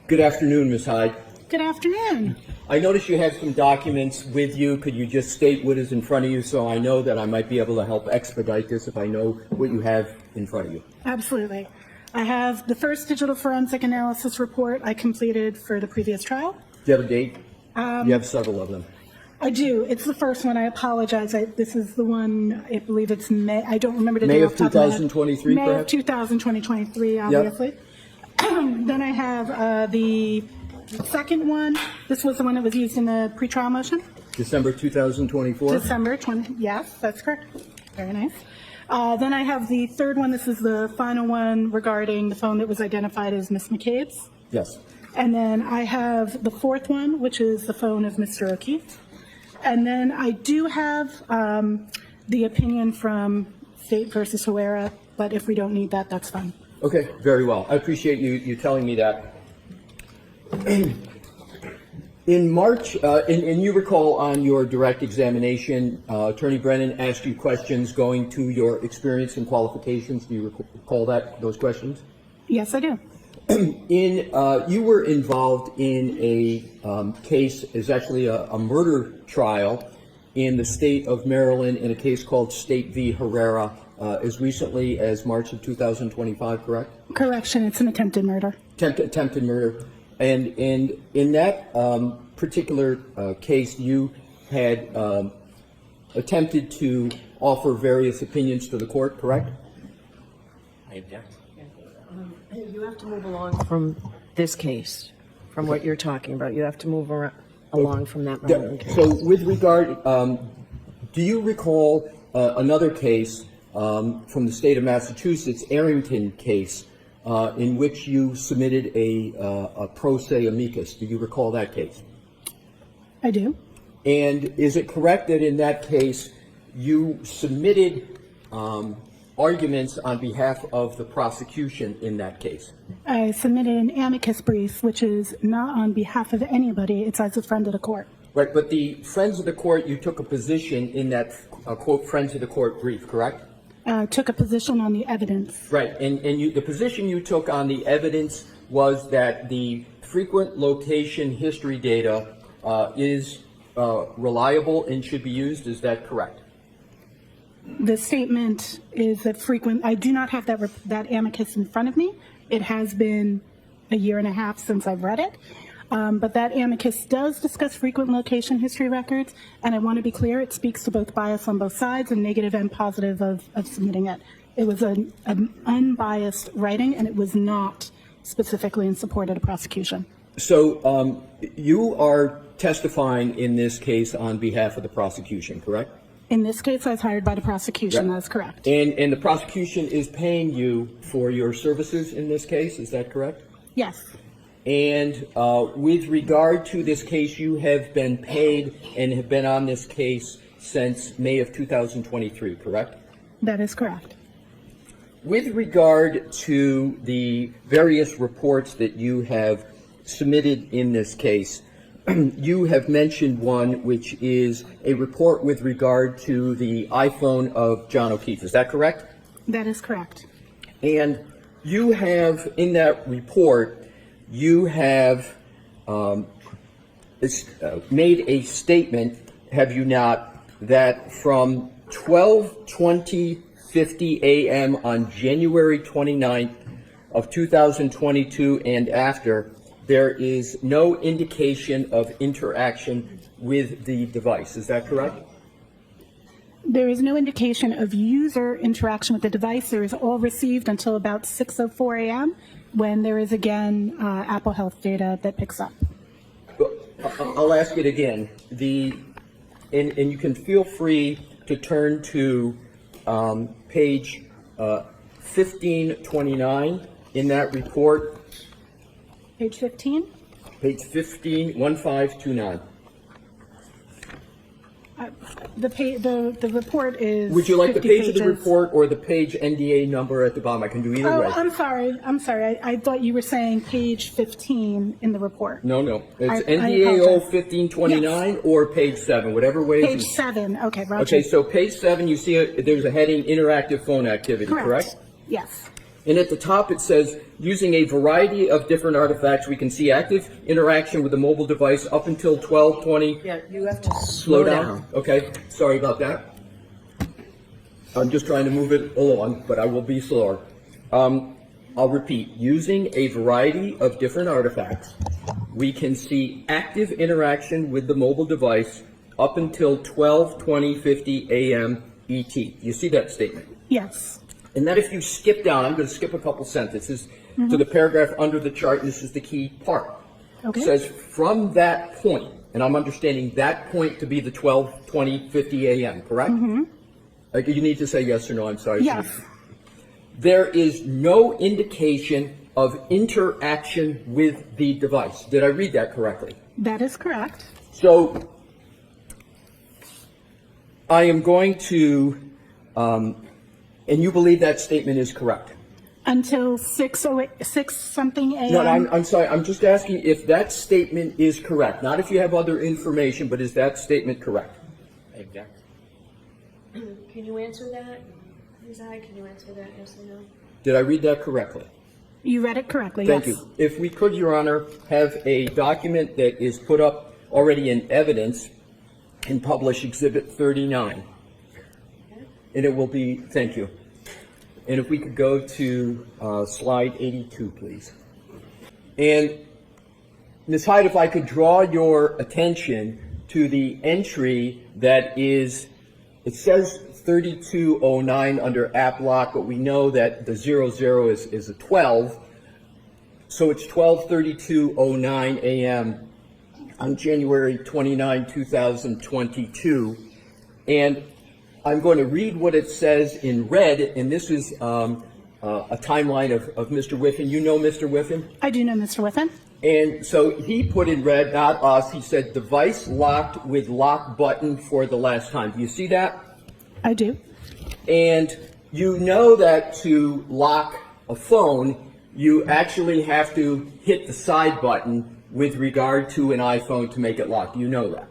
Good afternoon, Ms. Hyde. Good afternoon. I notice you have some documents with you. Could you just state what is in front of you so I know that I might be able to help expedite this if I know what you have in front of you? Absolutely. I have the first digital forensic analysis report I completed for the previous trial. Do you have a date? You have several of them. I do. It's the first one. I apologize. This is the one, I believe it's May. I don't remember the May date of off the top of my head. 2023, May perhaps? of 2023, obviously. Then I have the second one. This was the one that was used in the pretrial motion. December 2024? December 20, yes, that's correct. Very nice. Then I have the third one. This is the final one regarding the phone that was identified as Miss McCabe's. Yes. And then I have the fourth one, which is the phone of Mr. O'Keefe. And then I do have the opinion from State versus Herrera, but if we don't need that, that's fine. Okay, very well. I appreciate you telling me that. In March, and you recall on your direct examination, Attorney Brennan asked you questions going to your experience and qualifications. Do you recall those questions? Yes, I do. You were involved in a case, is actually a murder trial in the state of Maryland in a case called State v. Herrera as recently as March of 2025, correct? Correction, it's an attempted murder. Attempted murder. And in that particular case, you had attempted to offer various opinions to the court, correct? I object. You have to move along from this case, from what you're talking about. You have to move along from that moment. So with regard, do you recall another case from the state of Massachusetts, Arrington case, in which you submitted a pro se amicus? Do you recall that case? I do. And is it correct that in that case you submitted arguments on behalf of the prosecution in that case? I submitted an amicus brief, which is not on behalf of anybody. It's as a friend of the court. Right, but the Friends of the Court, you took a position in that, quote, Friends of the Court brief, correct? Took a position on the evidence. Right, and the position you took on the evidence was that the frequent location history data is reliable and should be used. Is that correct? The statement is that I do not have that amicus in front of me. It has been a year and a half since I've read it. But that amicus does discuss frequent location history records, and I want to be clear, it speaks to both bias on both sides and negative and positive of submitting it. It was an unbiased writing, and it was not specifically in support of the prosecution. So you are testifying in this case on behalf of the prosecution, correct? In this case, I was hired by the prosecution. Right. That's correct. And the prosecution is paying you for your services in this case, is that correct? Yes. And with regard to this case, you have been paid and have been on this case since May of 2023, correct? That is correct. With regard to the various reports that you have submitted in this case, you have mentioned one which is a report with regard to the iPhone of John O'Keefe. Is that correct? That is correct. And you have, in that report, you have made a statement, have you not, that from 12:20:50 a.m. on January 29th of 2022 and after, there is no indication of interaction with the device. Is that correct? There is no indication of user interaction with the device. There is all received until about 6:04 a.m. when there is again Apple Health data that picks up. I'll ask it again. And you can feel free to turn to page 1529 in that report. Page 15? Page 1529. The report is. Would you like the 50 page of the pages. report or the page NDA number at the bottom? I can do either Oh, way. I'm sorry. I thought you were saying page 15 in the report. No. It's I NDAO apologize. 1529 or page 7, whatever way. Page 7. Okay, Roger. Okay, so page 7, you see there's a heading interactive phone activity, correct? Yes. And at the top it says using a variety of different artifacts, we can see active interaction with the mobile device up until 12:20. Yeah, you have to Slow down. Okay, sorry about that. I'm just trying to move it along, but I will be slower. I'll repeat, using a variety of different artifacts, we can see active interaction with the mobile device up until 12:20:50 a.m. ET. You see that statement? Yes. And that if you skip down, I'm going to skip a couple sentences to the paragraph under the chart, and this is the key part. Okay. It says, from that point, and I'm understanding that point to be the 12:20:50 a.m., correct? You need to say yes or no, I'm sorry. Yes. There is no indication of interaction with the device. Did I read that correctly? That is correct. So I am going to, and you believe that statement is correct? Until 6 something a.m. No, I'm sorry. I'm just asking if that statement is correct. Not if you have other information, but is that statement correct? Can you answer that? Ms. Hyde, can you answer that, yes or no? Did I read that correctly? You read it correctly, Thank yes. you. If we could, Your Honor, have a document that is put up already in evidence and publish Exhibit 39. And it will be, thank you. And if we could go to slide 82, please. And Ms. Hyde, if I could draw your attention to the entry that is, it says 3209 under app lock, but we know that the 00 is a 12. So it's 12:32:09 a.m. on January 29, 2022. And I'm going to read what it says in red, and this is a timeline of Mr. Whiffen. You know Mr. Whiffen? I do know Mr. Whiffen. And so he put in red, not us, he said device locked with lock button for the last time. Do you see that? I do. And you know that to lock a phone, you actually have to hit the side button with regard to an iPhone to make it lock. Do you know that?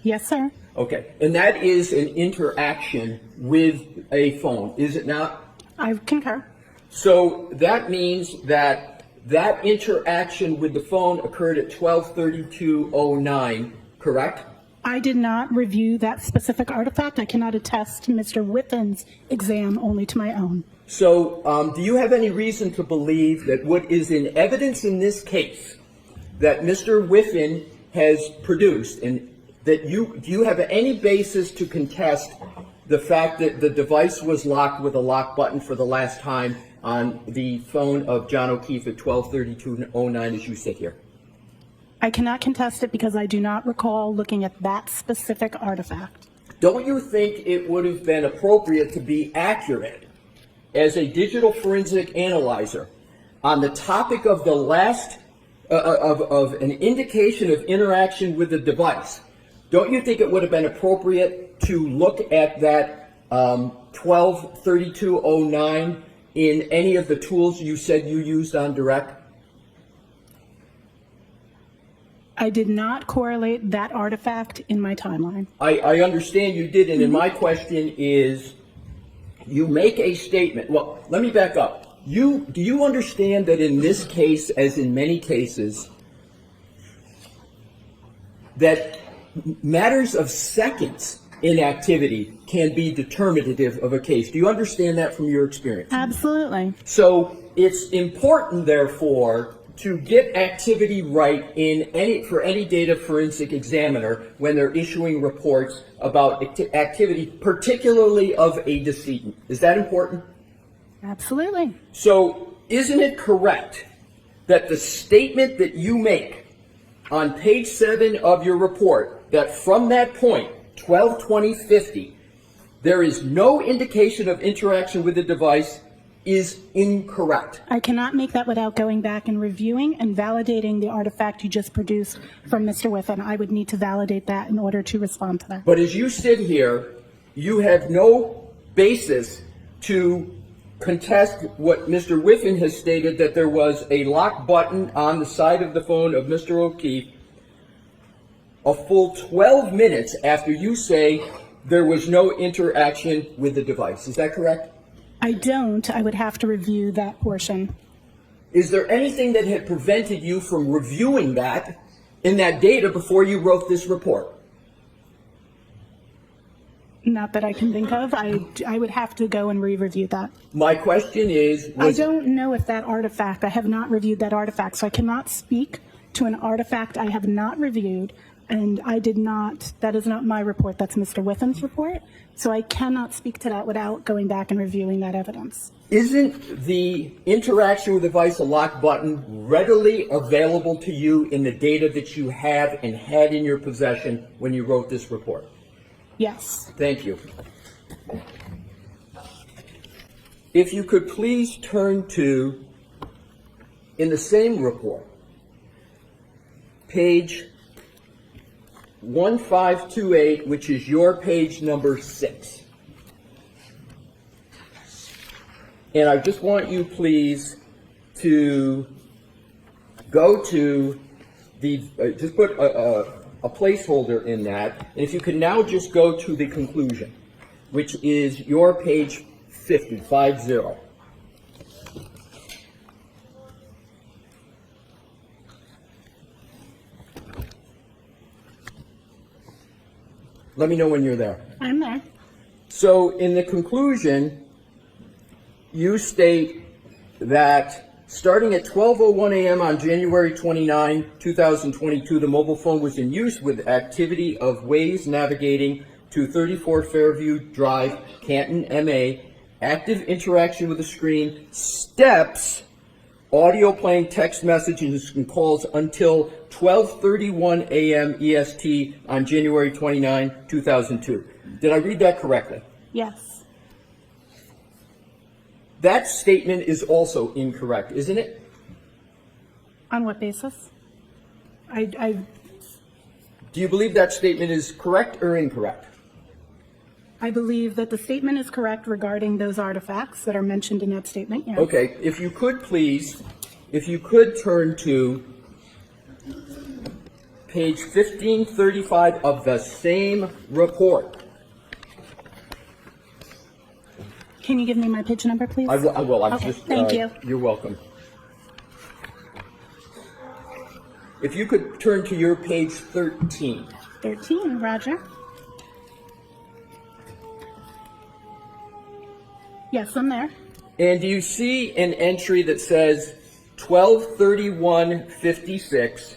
Yes, sir. Okay. And that is an interaction with a phone, is it not? I concur. So that means that that interaction with the phone occurred at 12:32:09, correct? I did not review that specific artifact. I cannot attest to Mr. Whiffen's exam, only to my own. So do you have any reason to believe that what is in evidence in this case that Mr. Whiffen has produced, and that do you have any basis to contest the fact that the device was locked with a lock button for the last time on the phone of John O'Keefe at 12:32:09 as you sit here? I cannot contest it because I do not recall looking at that specific artifact. Don't you think it would have been appropriate to be accurate as a digital forensic analyzer on the topic of the last of an indication of interaction with the device? Don't you think it would have been appropriate to look at that 12:32:09 in any of the tools you said you used on direct? I did not correlate that artifact in my timeline. I understand you didn't, and my question is, you make a statement. Well, let me back up. Do you understand that in this case, as in many cases, that matters of seconds in activity can be determinative of a case? Do you understand that from your experience? Absolutely. So it's important, therefore, to get activity right for any data forensic examiner when they're issuing reports about activity, particularly of a decedent. Is that important? Absolutely. So isn't it correct that the statement that you make on page 7 of your report, that from that point, 12:20:50, there is no indication of interaction with the device, is incorrect? I cannot make that without going back and reviewing and validating the artifact you just produced from Mr. Whiffen. I would need to validate that in order to respond to that. But as you sit here, you have no basis to contest what Mr. Whiffen has stated, that there was a lock button on the side of the phone of Mr. O'Keefe a full 12 minutes after you say there was no interaction with the device. Is that correct? I don't. I would have to review that portion. Is there anything that had prevented you from reviewing that in that data before you wrote this report? Not that I can think of. I would have to go and re-review that. My question is, I don't know if that artifact, I have not reviewed that artifact, so I cannot speak to an artifact I have not reviewed, and I did not, that is not my report, that's Mr. Witham's report, so I cannot speak to that without going back and reviewing that evidence. isn't the interaction with the device, a lock button, readily available to you in the data that you have and had in your possession when you wrote this report? Yes. Thank you. If you could please turn to, in the same report, page 1528, which is your page number 6. And I just want you, please, to go to the, just put a placeholder in that, and if you could now just go to the conclusion, which is your page 50. Let me know when you're there. I'm there. So in the conclusion, you state that starting at 12:01 a.m. on January 29, 2022, the mobile phone was in use with activity of Waze navigating to 34 Fairview Drive, Canton, MA, active interaction with the screen, steps, audio playing, text messages and calls until 12:31 a.m. EST on January 29, 2002. Did I read that correctly? Yes. That statement is also incorrect, isn't it? On what basis? I Do you believe that statement is correct or incorrect? believe that the statement is correct regarding those artifacts that are mentioned in that statement, yes. Okay, if you could please, if you could turn to page 1535 of the same report. Can you give me my page number, please? I will. I'm Okay, just, thank you. You're welcome. If you could turn to your page 13. 13, Roger. Yes, I'm there. And do you see an entry that says 12:31:56,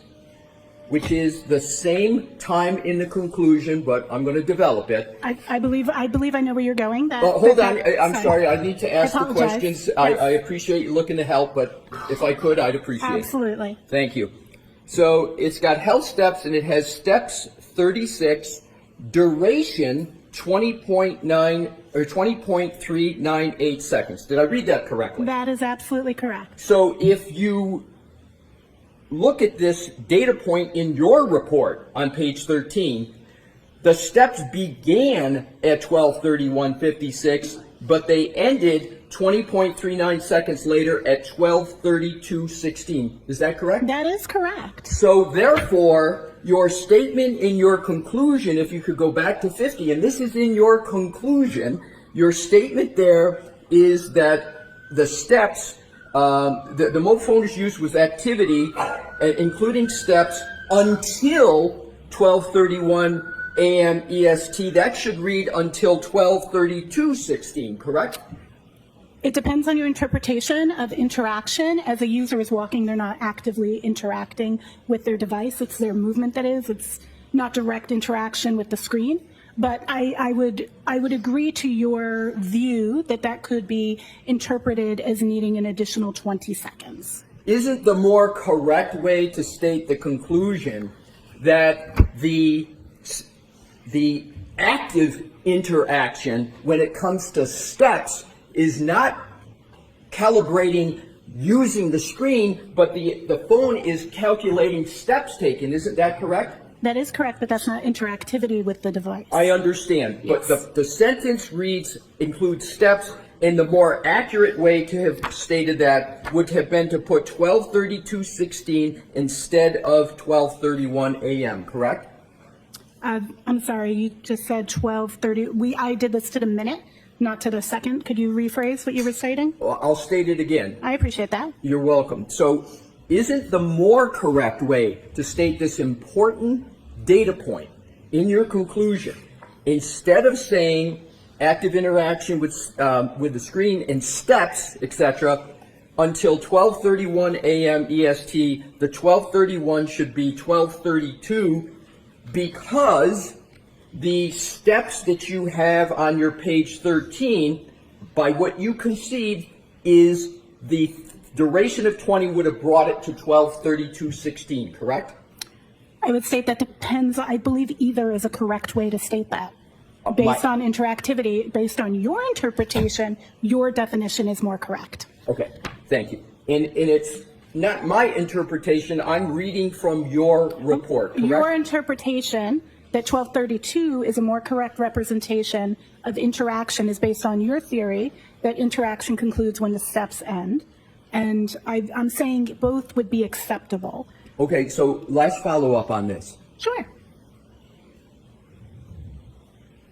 which is the same time in the conclusion, but I'm going to develop it. I believe I know where you're going. Hold on. I'm sorry. I need to ask the apologize. questions. Yes. I appreciate you looking to help, but if I could, I'd appreciate it. Absolutely. Thank you. So it's got health steps, and it has steps 36, duration 20.9 or 20.398 seconds. Did I read that correctly? That is absolutely correct. So if you look at this data point in your report on page 13, the steps began at 12:31:56, but they ended 20.39 seconds later at 12:32:16. Is that correct? That is correct. So therefore, your statement in your conclusion, if you could go back to 50, and this is in your conclusion, your statement there is that the steps, the mobile phone is used with activity, including steps, until 12:31 a.m. EST. That should read until 12:32:16, correct? It depends on your interpretation of interaction. As a user is walking, they're not actively interacting with their device. It's their movement that is. It's not direct interaction with the screen. But I would agree to your view that that could be interpreted as needing an additional 20 seconds. Isn't the more correct way to state the conclusion that the active interaction when it comes to steps is not calibrating using the screen, but the phone is calculating steps taken? Isn't that correct? That is correct, but that's not interactivity with the device. I understand, Yes. but the sentence reads, includes steps, and the more accurate way to have stated that would have been to put 12:32:16 instead of 12:31 a.m., correct? I'm sorry, you just said 12:30. I did this to the minute, not to the second. Could you rephrase what you were stating? Well, I'll state it again. I appreciate that. You're welcome. So isn't the more correct way to state this important data point in your conclusion, instead of saying active interaction with the screen and steps, etc., until 12:31 a.m. EST, the 12:31 should be 12:32, because the steps that you have on your page 13, by what you conceived, is the duration of 20 would have brought it to 12:32:16, correct? I would state that depends. I believe either is a correct way to state that. Based on interactivity, based on your interpretation, your definition is more correct. Okay, thank you. And it's not my interpretation. I'm reading from your report, correct? Your interpretation that 1232 is a more correct representation of interaction is based on your theory that interaction concludes when the steps end. And I'm saying both would be acceptable. Okay, so let's follow up on this. Sure.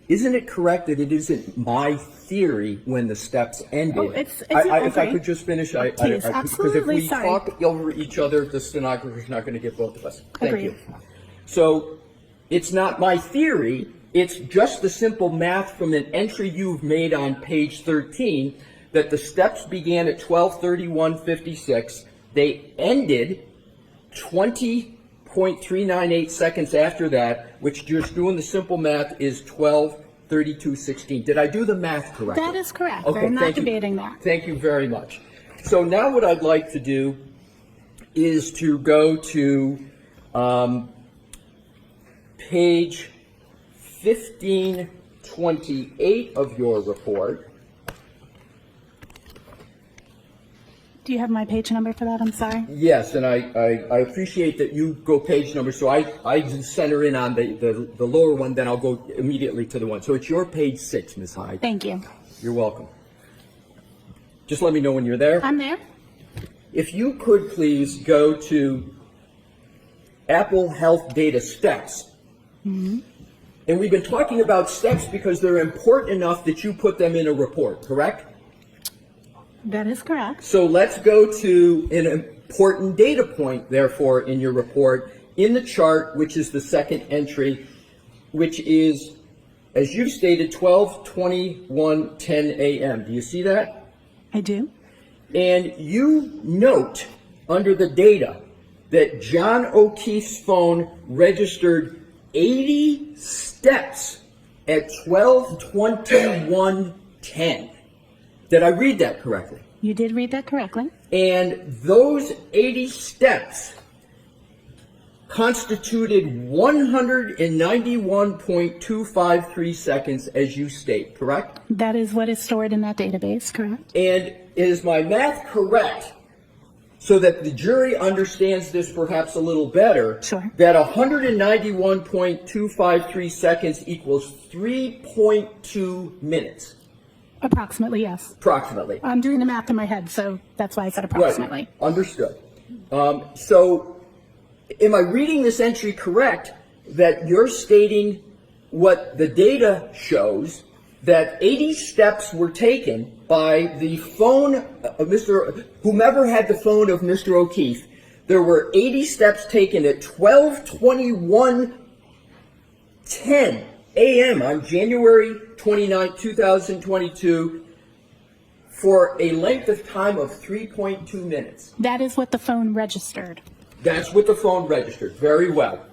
Isn't it correct that it isn't my theory when the steps ended? Oh, it's if I okay. could just finish, Please, because if absolutely, we sorry. talk over each other, the stenographer's not going to get both of us. Thank Agreed. you. So it's not my theory. It's just the simple math from an entry you've made on page 13 that the steps began at 12:31:56. They ended 20.398 seconds after that, which, just doing the simple math, is 12:32:16. Did I do the math correctly? That is correct. Okay, I'm not thank you. debating that. Thank you very much. So now what I'd like to do is to go to page 1528 of your report. Do you have my page number for that? I'm sorry. Yes, and I appreciate that you go page number, so I center in on the lower one, then I'll go immediately to the one. So it's your page 6, Ms. Hyde. Thank you. You're welcome. Just let me know when you're there. I'm there. If you could please go to Apple Health Data Steps. And we've been talking about steps because they're important enough that you put them in a report, correct? That is correct. So let's go to an important data point, therefore, in your report, in the chart, which is the second entry, which is, as you stated, 12:21:10 a.m. Do you see that? I do. And you note under the data that John O'Keefe's phone registered 80 steps at 12:21:10. Did I read that correctly? You did read that correctly. And those 80 steps constituted 191.253 seconds, as you state, correct? That is what is stored in that database, correct? And is my math correct, so that the jury understands this perhaps a little better? Sure. That 191.253 seconds equals 3.2 minutes? Approximately, yes. Approximately. I'm doing the math in my head, so that's why I said approximately. Right. Understood. So am I reading this entry correct, that you're stating what the data shows, that 80 steps were taken by the phone of whomever had the phone of Mr. O'Keefe? There were 80 steps taken at 12:21:10 a.m. on January 29, 2022, for a length of time of 3.2 minutes. That is what the phone registered. That's what the phone registered. Very well.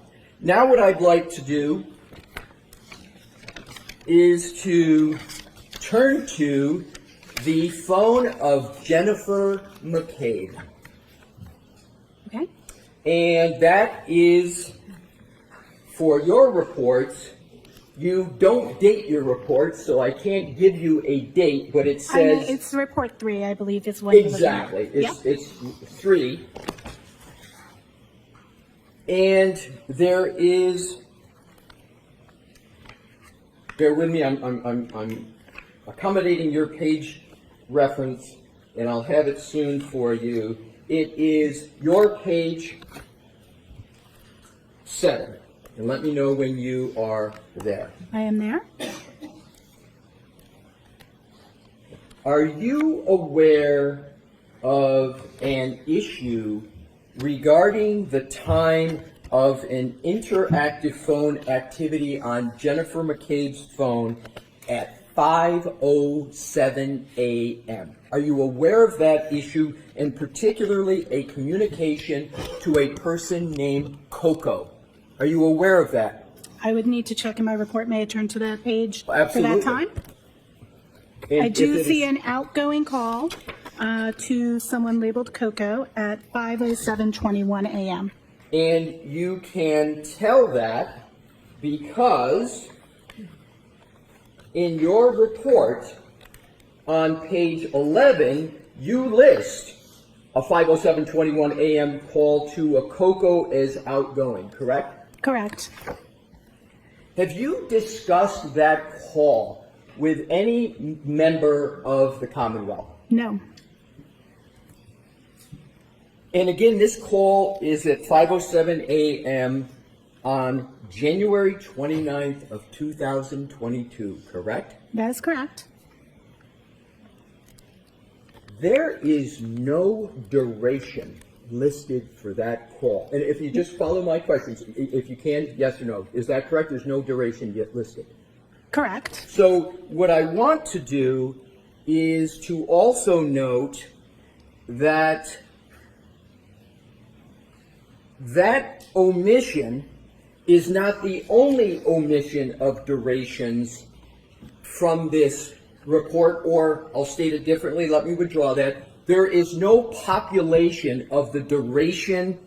Now what I'd like to do is to turn to the phone of Jennifer McCabe. Okay? And that is, for your reports, you don't date your reports, so I can't give you a date, but it I know, says... it's report 3, I believe, is what you're looking at. Exactly. Yep. It's 3. And there is... Bear with me, I'm accommodating your page reference, and I'll have it soon for you. It is your page 7. And let me know when you are there. I am there. are you aware of an issue regarding the time of an interactive phone activity on Jennifer McCabe's phone at 5:07 a.m.? Are you aware of that issue, and particularly a communication to a person named Coco? Are you aware of that? I would need to check in my report. May I turn to that page Absolutely. for that time? And I do if it see is- an outgoing call to someone labeled Coco at 5:07:21 a.m. And you can tell that because in your report on page 11, you list a 5:07:21 a.m. call to a Coco as outgoing, correct? Correct. Have you discussed that call with any member of the Commonwealth? No. And again, this call is at 5:07 a.m. on January 29th of 2022, correct? That is correct. There is no duration listed for that call. And if you just follow my questions, if you can, yes or no, is that correct? There's no duration yet listed. Correct. So what I want to do is to also note that that omission is not the only omission of durations from this report, or I'll state it differently, let me withdraw that. There is no population of the duration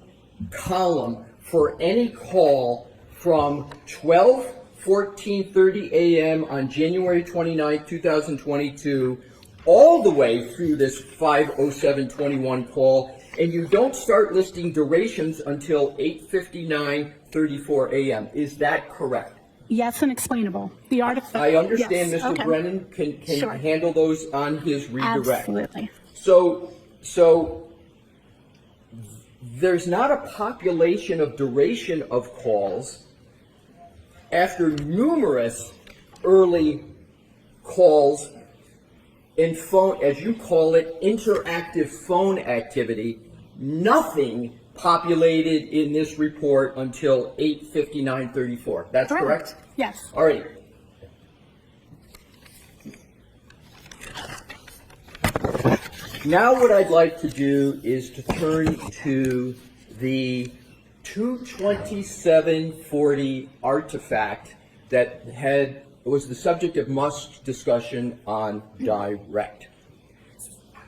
column for any call from 12:14:30 a.m. on January 29, 2022, all the way through this 5:07:21 call, and you don't start listing durations until 8:59:34 a.m. Is that correct? Yes, and explainable. The artifact. I understand Yes. Mr. Okay. Brennan can Sure. handle those on his redirect. Absolutely. So there's not a population of duration of calls after numerous early calls and phone, as you call it, interactive phone activity. Nothing populated in this report until 8:59:34. That's correct? Yes. All right. Now what I'd like to do is to turn to the 22740 artifact that was the subject of much discussion on direct.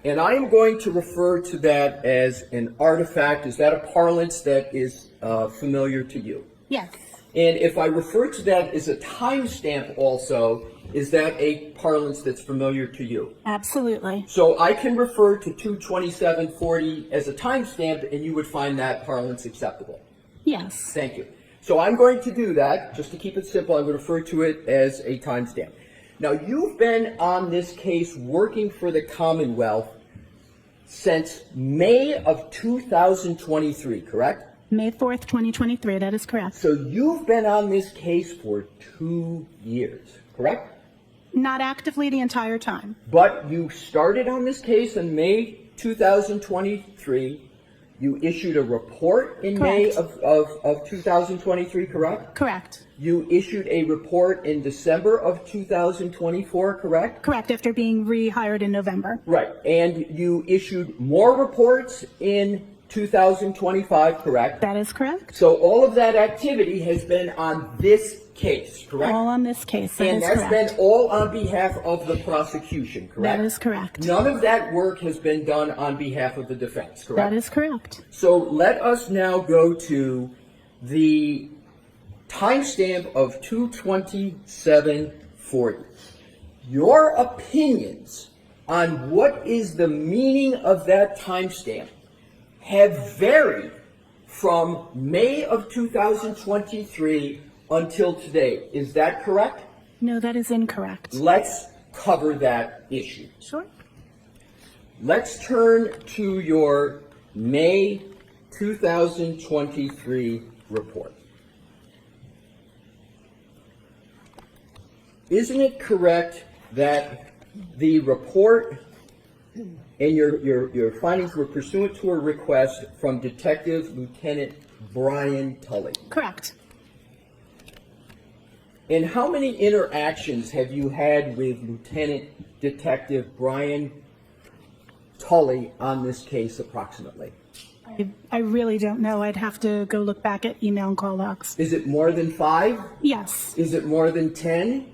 And I am going to refer to that as an artifact. Is that a parlance that is familiar to you? Yes. And if I refer to that as a timestamp also, is that a parlance that's familiar to you? Absolutely. So I can refer to 22740 as a timestamp, and you would find that parlance acceptable. Yes. Thank you. So I'm going to do that. Just to keep it simple, I'm going to refer to it as a timestamp. Now, you've been on this case working for the Commonwealth since May of 2023, correct? May 4th, 2023. That is correct. So you've been on this case for 2 years, correct? Not actively the entire time. But you started on this case in May 2023. You issued a report in May Correct. of 2023, correct? Correct. You issued a report in December of 2024, correct? Correct, after being rehired in November. Right. And you issued more reports in 2025, correct? That is correct. So all of that activity has been on this case, correct? All on this case. That And is that's correct. been all on behalf of the prosecution, correct? That is correct. None of that work has been done on behalf of the defense, correct? That is correct. So let us now go to the timestamp of 22740. Your opinions on what is the meaning of that timestamp have varied from May of 2023 until today. Is that correct? No, that is incorrect. Let's cover that issue. Sure. Let's turn to your May 2023 report. Isn't it correct that the report and your findings were pursuant to a request from Detective Lieutenant Brian Tully. Correct. And how many interactions have you had with Lieutenant Detective Brian Tully on this case approximately? I really don't know. I'd have to go look back at email and call logs. Is it more than 5? Yes. Is it more than 10?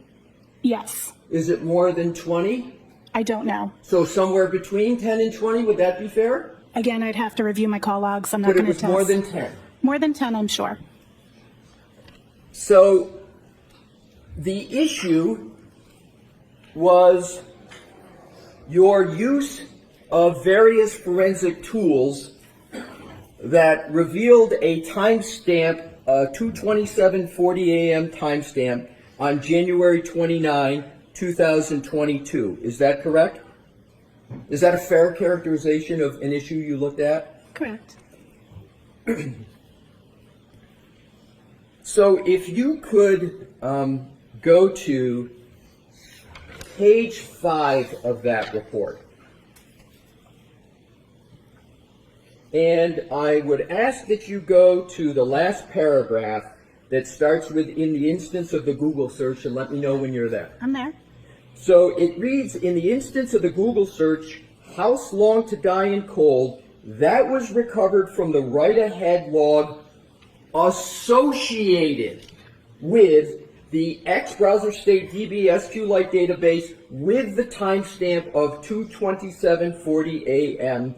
Yes. Is it more than 20? I don't know. So somewhere between 10 and 20, would that be fair? Again, I'd have to review my call logs. I'm not But it going to was test. more than 10. More than 10, I'm sure. So the issue was your use of various forensic tools that revealed a timestamp, 2:27:40 a.m. timestamp on January 29, 2022. Is that correct? Is that a fair characterization of an issue you looked at? Correct. So if you could go to page 5 of that report. And I would ask that you go to the last paragraph that starts with "in the instance of the Google search," and let me know when you're there. I'm there. So it reads, "In the instance of the Google search, house long to die in cold, that was recovered from the write-ahead log associated with the X browser state DB SQLite database with the timestamp of 2:27:40 a.m.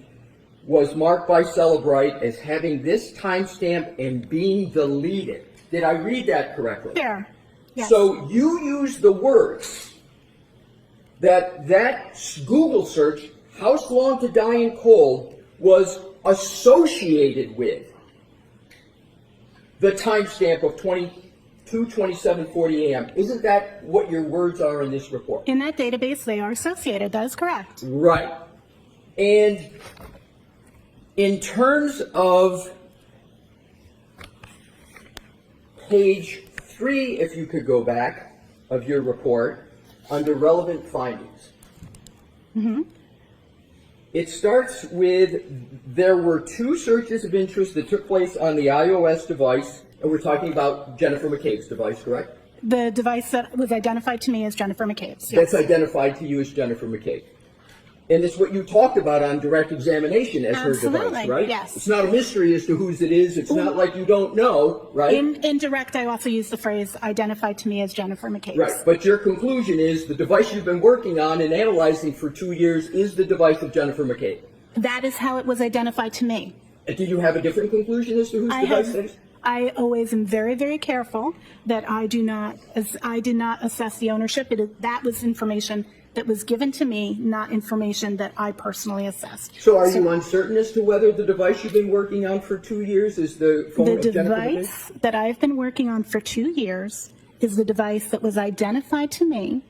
was marked by Celebrite as having this timestamp and being deleted." Did I read that correctly? There. Yes. So you use the words that Google search, "house long to die in cold," was associated with the timestamp of 2:27:40 a.m. Isn't that what your words are in this report? In that database, they are associated. That is correct. Right. And in terms of page 3, if you could go back, of your report, under relevant findings. It starts with, "There were 2 searches of interest that took place on the iOS device," and we're talking about Jennifer McCabe's device, correct? The device that was identified to me as Jennifer McCabe's. Yes. That's identified to you as Jennifer McCabe. And it's what you talked about on direct examination as her device, Absolutely, right? yes. It's not a mystery as to whose it is. It's not like you don't know, right? In direct, I also use the phrase "identified to me as Jennifer McCabe's." Right. But your conclusion is the device you've been working on and analyzing for 2 years is the device of Jennifer McCabe. That is how it was identified to me. Do you have a different conclusion as to whose device it is? I always am very, very careful that I did not assess the ownership. That was information that was given to me, not information that I personally assessed. So are you uncertain as to whether the device you've been working on for 2 years is the phone The of Jennifer McCabe? device that I've been working on for 2 years is the device that was identified to me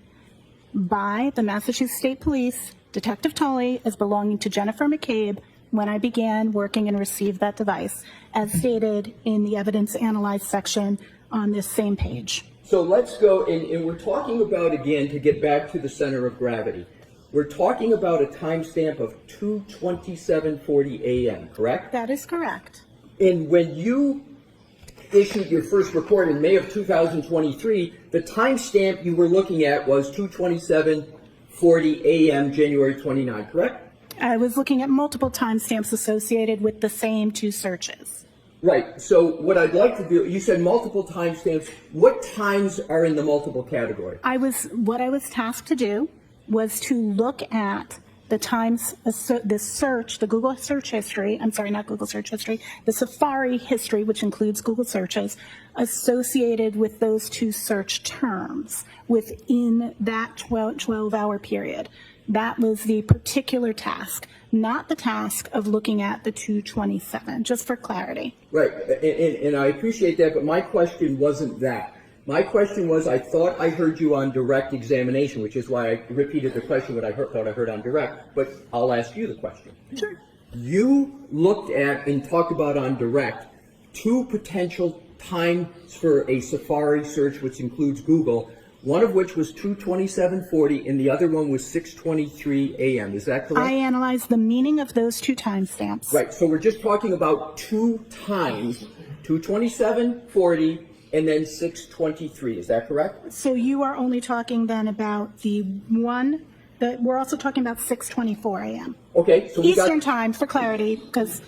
by the Massachusetts State Police, Detective Tully, as belonging to Jennifer McCabe when I began working and received that device, as stated in the evidence analyzed section on this same page. So let's go, and we're talking about, again, to get back to the center of gravity, we're talking about a timestamp of 2:27:40 a.m., correct? That is correct. And when you issued your first report in May of 2023, the timestamp you were looking at was 2:27:40 a.m., January 29, correct? I was looking at multiple timestamps associated with the same 2 searches. Right. So what I'd like to do, you said multiple timestamps. What times are in the multiple category? What I was tasked to do was to look at the times, the Google search history, I'm sorry, not Google search history, the Safari history, which includes Google searches, associated with those 2 search terms within that 12-hour period. That was the particular task, not the task of looking at the 227, just for clarity. Right, and I appreciate that, but my question wasn't that. My question was, I thought I heard you on direct examination, which is why I repeated the question that I thought I heard on direct, but I'll ask you the question. Sure. You looked at and talked about on direct 2 potential times for a Safari search, which includes Google, one of which was 2:27:40 and the other one was 6:23 a.m. Is that correct? I analyzed the meaning of those two timestamps. Right, so we're just talking about two times, 2:27:40 and then 6:23. Is that correct? So you are only talking then about the one that we're also talking about 6:24 a.m. Okay, so we got Eastern time for clarity, because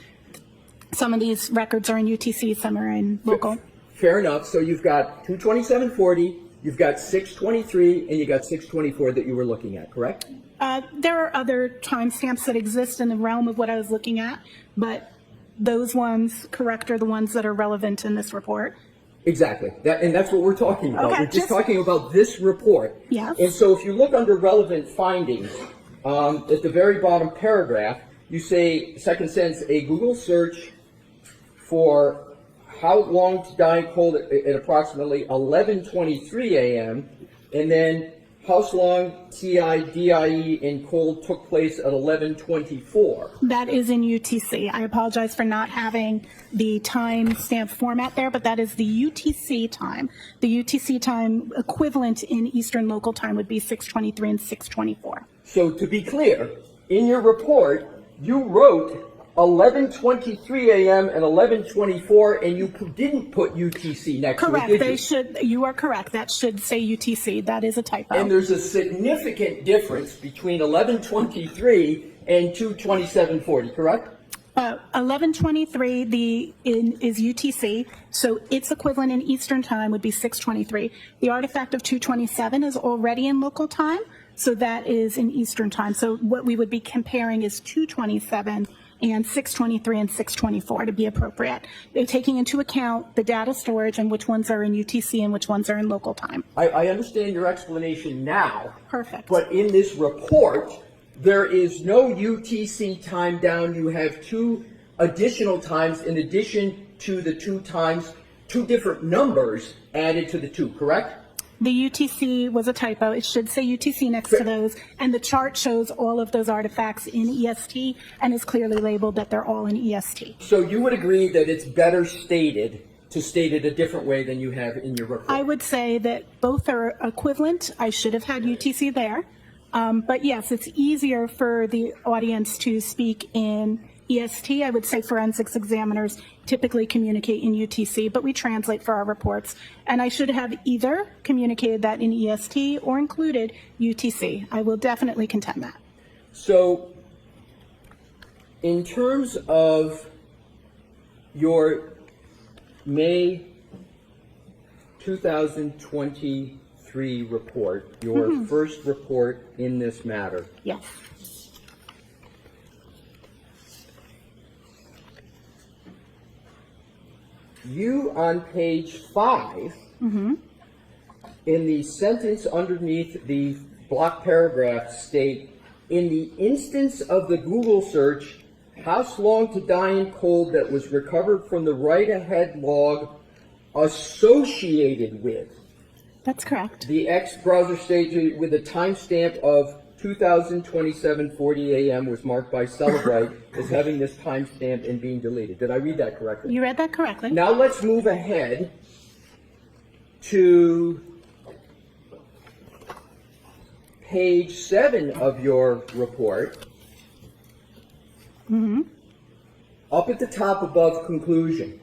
some of these records are in UTC, some are in local. fair enough. So you've got 2:27:40, you've got 6:23, and you got 6:24 that you were looking at, correct? There are other timestamps that exist in the realm of what I was looking at, but those ones, correct, are the ones that are relevant in this report. Exactly, and that's what we're talking about. Okay, We're just talking about this report. Yes. And so if you look under relevant findings, at the very bottom paragraph, you say, second sentence, a Google search for how long to die cold at approximately 11:23 a.m., and then how long TIDIE in cold took place at 11:24. That is in UTC. I apologize for not having the timestamp format there, but that is the UTC time. The UTC time equivalent in Eastern Local Time would be 6:23 and 6:24. So to be clear, in your report, you wrote 11:23 a.m. and 11:24, and you didn't put UTC next to Correct. it, did They you? should. You are correct. That should say UTC. That is a typo. And there's a significant difference between 11:23 and 2:27:40, correct? 11:23 is UTC, so its equivalent in Eastern Time would be 6:23. The artifact of 2:27 is already in local time, so that is in Eastern Time. So what we would be comparing is 2:27 and 6:23 and 6:24 to be appropriate. They're taking into account the data storage and which ones are in UTC and which ones are in local time. I understand your explanation now. Perfect. But in this report, there is no UTC time down. You have two additional times in addition to the two times, two different numbers added to the two, correct? The UTC was a typo. It should say UTC next to those, and the chart shows all of those artifacts in EST and is clearly labeled that they're all in EST. So you would agree that it's better stated to state it a different way than you have in your report? I would say that both are equivalent. I should have had UTC there. But yes, it's easier for the audience to speak in EST. I would say forensics examiners typically communicate in UTC, but we translate for our reports. And I should have either communicated that in EST or included UTC. I will definitely contend that. So in terms of your May 2023 report, your first report in this matter, Yes. you on page 5, in the sentence underneath the block paragraph state, in the instance of the Google search, house long to die in cold that was recovered from the write-ahead log associated with That's correct. the X browser stage with a timestamp of 2027:40 a.m. was marked by Celebrite as having this timestamp and being deleted. Did I read that correctly? You read that correctly. Now let's move ahead to page 7 of your report. Up at the top above conclusion.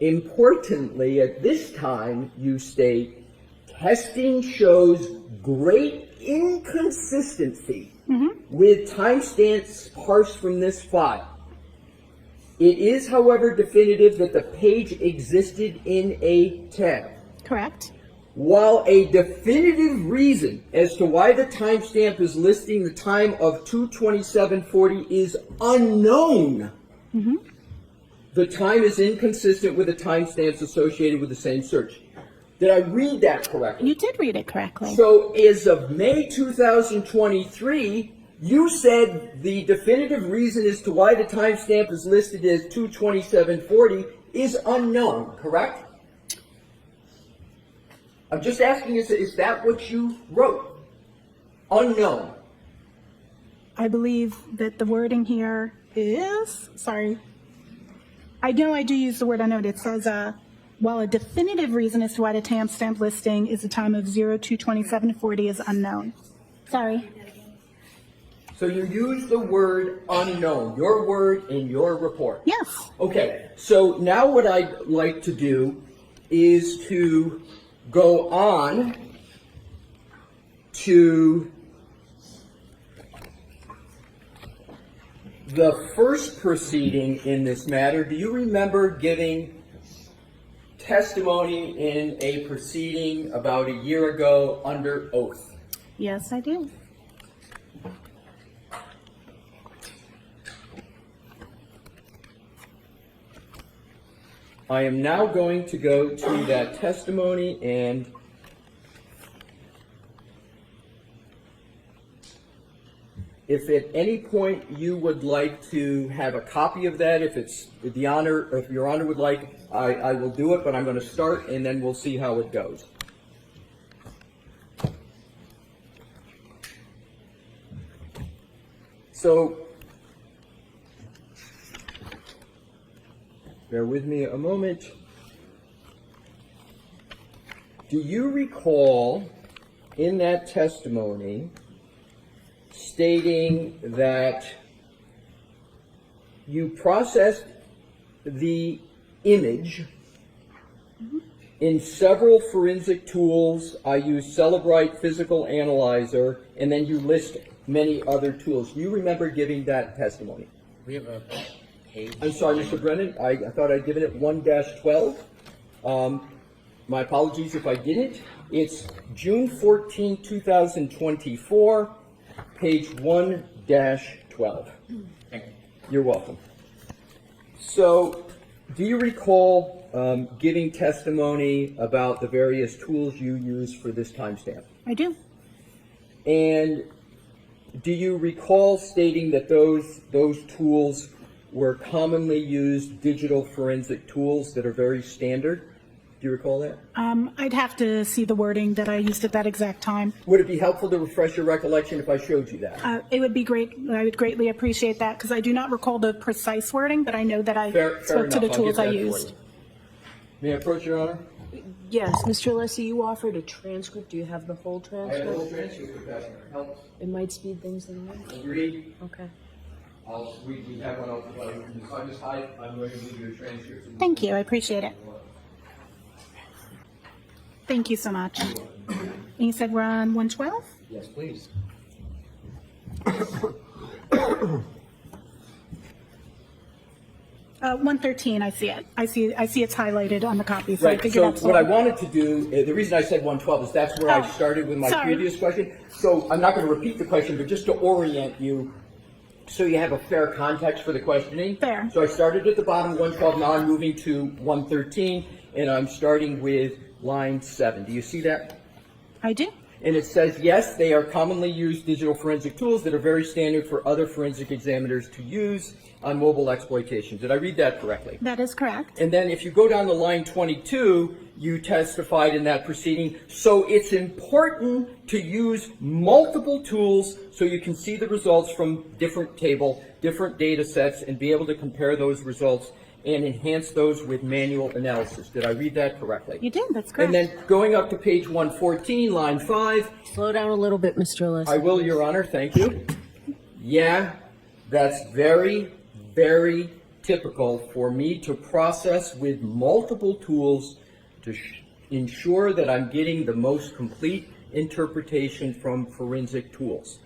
Importantly, at this time, you state, testing shows great inconsistency with timestamps parsed from this file. It is, however, definitive that the page existed in a tab. Correct. While a definitive reason as to why the timestamp is listing the time of 2:27:40 is unknown, the time is inconsistent with the timestamps associated with the same search. Did I read that correctly? You did read it correctly. So as of May 2023, you said the definitive reason as to why the timestamp is listed as 2:27:40 is unknown, correct? I'm just asking, is that what you wrote? Unknown. I believe that the wording here is, sorry. I know I do use the word unknown. It says while a definitive reason as to why the timestamp listing is the time of 02/27/40 is unknown. Sorry. So you use the word unknown, your word in your report. Yes. Okay, so now what I'd like to do is to go on to the first proceeding in this matter. Do you remember giving testimony in a proceeding about a year ago under oath? Yes, I do. I am now going to go to that testimony, and if at any point you would like to have a copy of that, if Your Honor would like, I will do it, but I'm going to start and then we'll see how it goes. So, bear with me a moment. Do you recall in that testimony stating that you processed the image in several forensic tools? I used Celebrite Physical Analyzer, and then you list many other tools. Do you remember giving that testimony? We have a page. I'm sorry, Mr. Brennan, I thought I'd given it 1-12. My apologies if I didn't. It's June 14, 2024, page 1-12. Thank you. You're welcome. So, do you recall giving testimony about the various tools you use for this timestamp? I do. And do you recall stating that those tools were commonly used digital forensic tools that are very standard? Do you recall that? I'd have to see the wording that I used at that exact time. Would it be helpful to refresh your recollection if I showed you that? It would be great. I would greatly appreciate that because I do not recall the precise wording, but I know that I Fair spoke to enough. the I'll tools get I that for used. you. May I approach, Your Honor? Yes, Mr. Alessi, you offered a transcript. Do you have the whole I have a whole transcript? transcript if that helps. It might speed things along. Agreed? Okay. We have one open. Ms. Hyde, I'm going to give you a transcript. Thank you. I appreciate it. Thank you so much. And you said we're on 112? Yes, please. 113, I see it. I see it's highlighted on the copy, so I Right, figured so that's what I wanted to do, the reason I said 112 is that's where I Oh, started with my sorry. previous question. So I'm not going to repeat the question, but just to orient you, so you have a fair context for the questioning. Fair. So I started at the bottom, 112, now I'm moving to 113, and I'm starting with line 7. Do you see that? I do. And it says, yes, they are commonly used digital forensic tools that are very standard for other forensic examiners to use on mobile exploitation. Did I read that correctly? That is correct. And then if you go down to line 22, you testified in that proceeding, so it's important to use multiple tools so you can see the results from different data sets, and be able to compare those results and enhance those with manual analysis. Did I read that correctly? You did. That's correct. And then going up to page 114, line 5, Slow down a little bit, Mr. Alessi. I will, Your Honor, thank you. Yeah, that's very, very typical for me to process with multiple tools to ensure that I'm getting the most complete interpretation from forensic tools.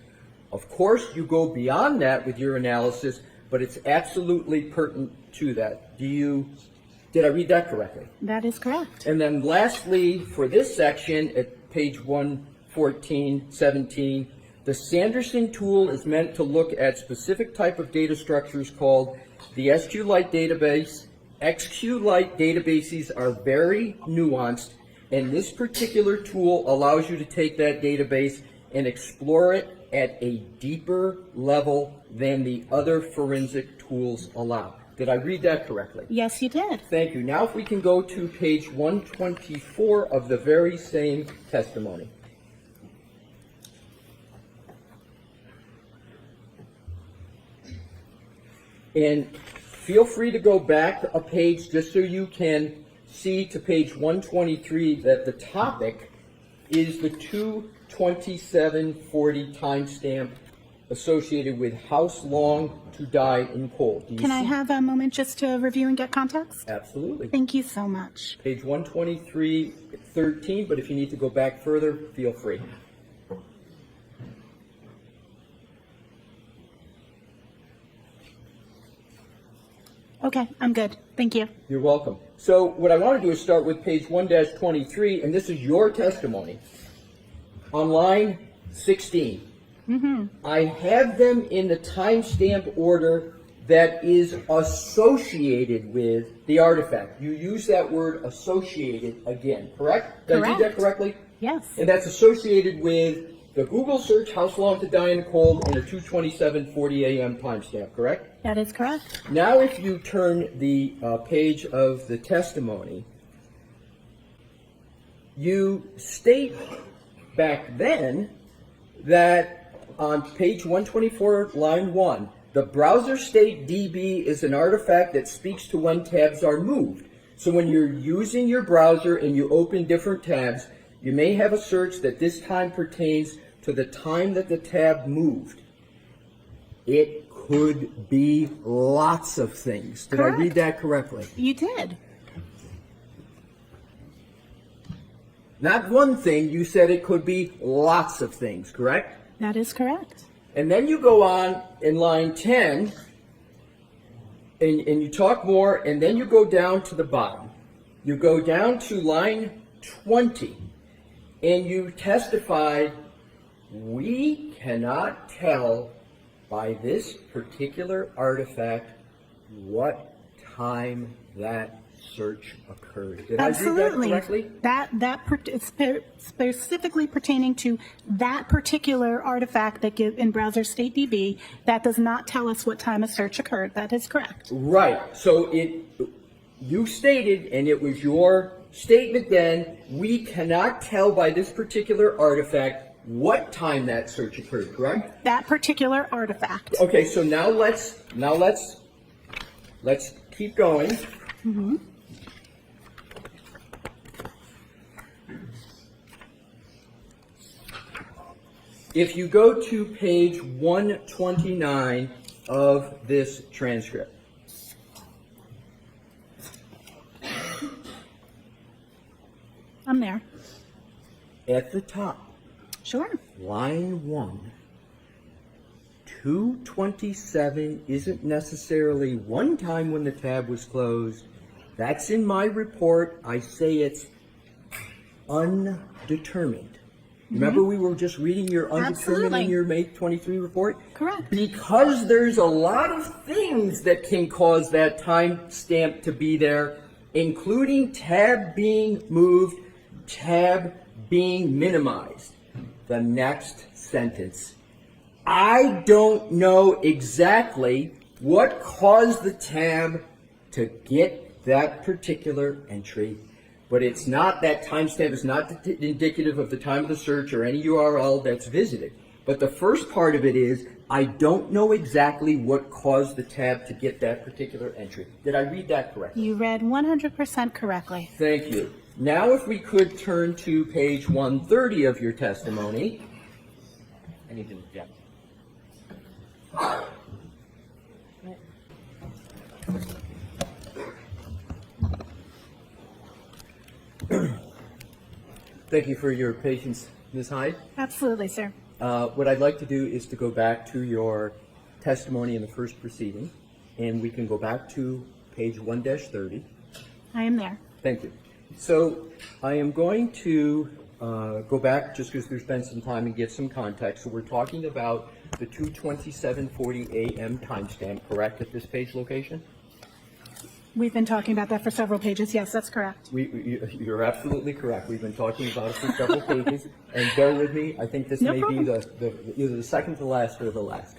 Of course, you go beyond that with your analysis, but it's absolutely pertinent to that. Did I read that correctly? That is correct. And then lastly, for this section at page 114, 17, the Sanderson tool is meant to look at specific type of data structures called the SQLite database. XQLite databases are very nuanced, and this particular tool allows you to take that database and explore it at a deeper level than the other forensic tools allow. Did I read that correctly? Yes, you did. Thank you. Now if we can go to page 124 of the very same testimony. And feel free to go back a page just so you can see to page 123 that the topic is the 2/27/40 timestamp associated with house long to die in cold. Do you Can I see- have a moment just to review and get context? Absolutely. Thank you so much. Page 123:13, but if you need to go back further, feel free. Okay, I'm good. Thank you. You're welcome. So what I want to do is start with page 1-23, and this is your testimony. On line 16, I have them in the timestamp order that is associated with the artifact. You use that word associated again, correct? Did I read that Correct. correctly? Yes. And that's associated with the Google search, House Long to Die in the Cold, and a 2:27:40 a.m. timestamp, correct? That is correct. Now if you turn the page of the testimony, you state back then that on page 124, line 1, the browser state DB is an artifact that speaks to when tabs are moved. So when you're using your browser and you open different tabs, you may have a search that this time pertains to the time that the tab moved. It could be lots of things. Did I read Correct. that correctly? You did. Not one thing, you said it could be lots of things, correct? That is correct. And then you go on in line 10, and you talk more, and then you go down to the bottom. You go down to line 20, and you testify, we cannot tell by this particular artifact what time that search occurred. Did Absolutely. I read that correctly? It's specifically pertaining to that particular artifact that in browser state DB that does not tell us what time a search occurred. That is correct. Right. So you stated, and it was your statement then, we cannot tell by this particular artifact what time that search occurred, correct? That particular artifact. Okay, so now let's keep going. If you go to page 129 of this transcript, I'm there. at the top, Sure. line 1, 227 isn't necessarily one time when the tab was closed. That's in my report. I say it's undetermined. Remember we were just reading your undetermined Absolutely. in your May 23 report? Correct. Because there's a lot of things that can cause that time stamp to be there, including tab being moved, tab being minimized. The next sentence. I don't know exactly what caused the tab to get that particular entry, but it's not, that timestamp is not indicative of the time of the search or any URL that's visited. But the first part of it is, I don't know exactly what caused the tab to get that particular entry. Did I read that correctly? You read 100% correctly. Thank you. Now if we could turn to page 130 of your testimony. I need to object. Thank you for your patience, Ms. Hyde. Absolutely, sir. What I'd like to do is to go back to your testimony in the first proceeding, and we can go back to page 1-30. I am there. Thank you. So I am going to go back just because there's been some time and give some context. So we're talking about the 2:27:40 a.m. timestamp, correct, at this page location? We've been talking about that for several pages. Yes, that's correct. You're absolutely correct. We've been talking about it for several pages, and bear with me. I think this No may problem. be either the second to last or the last.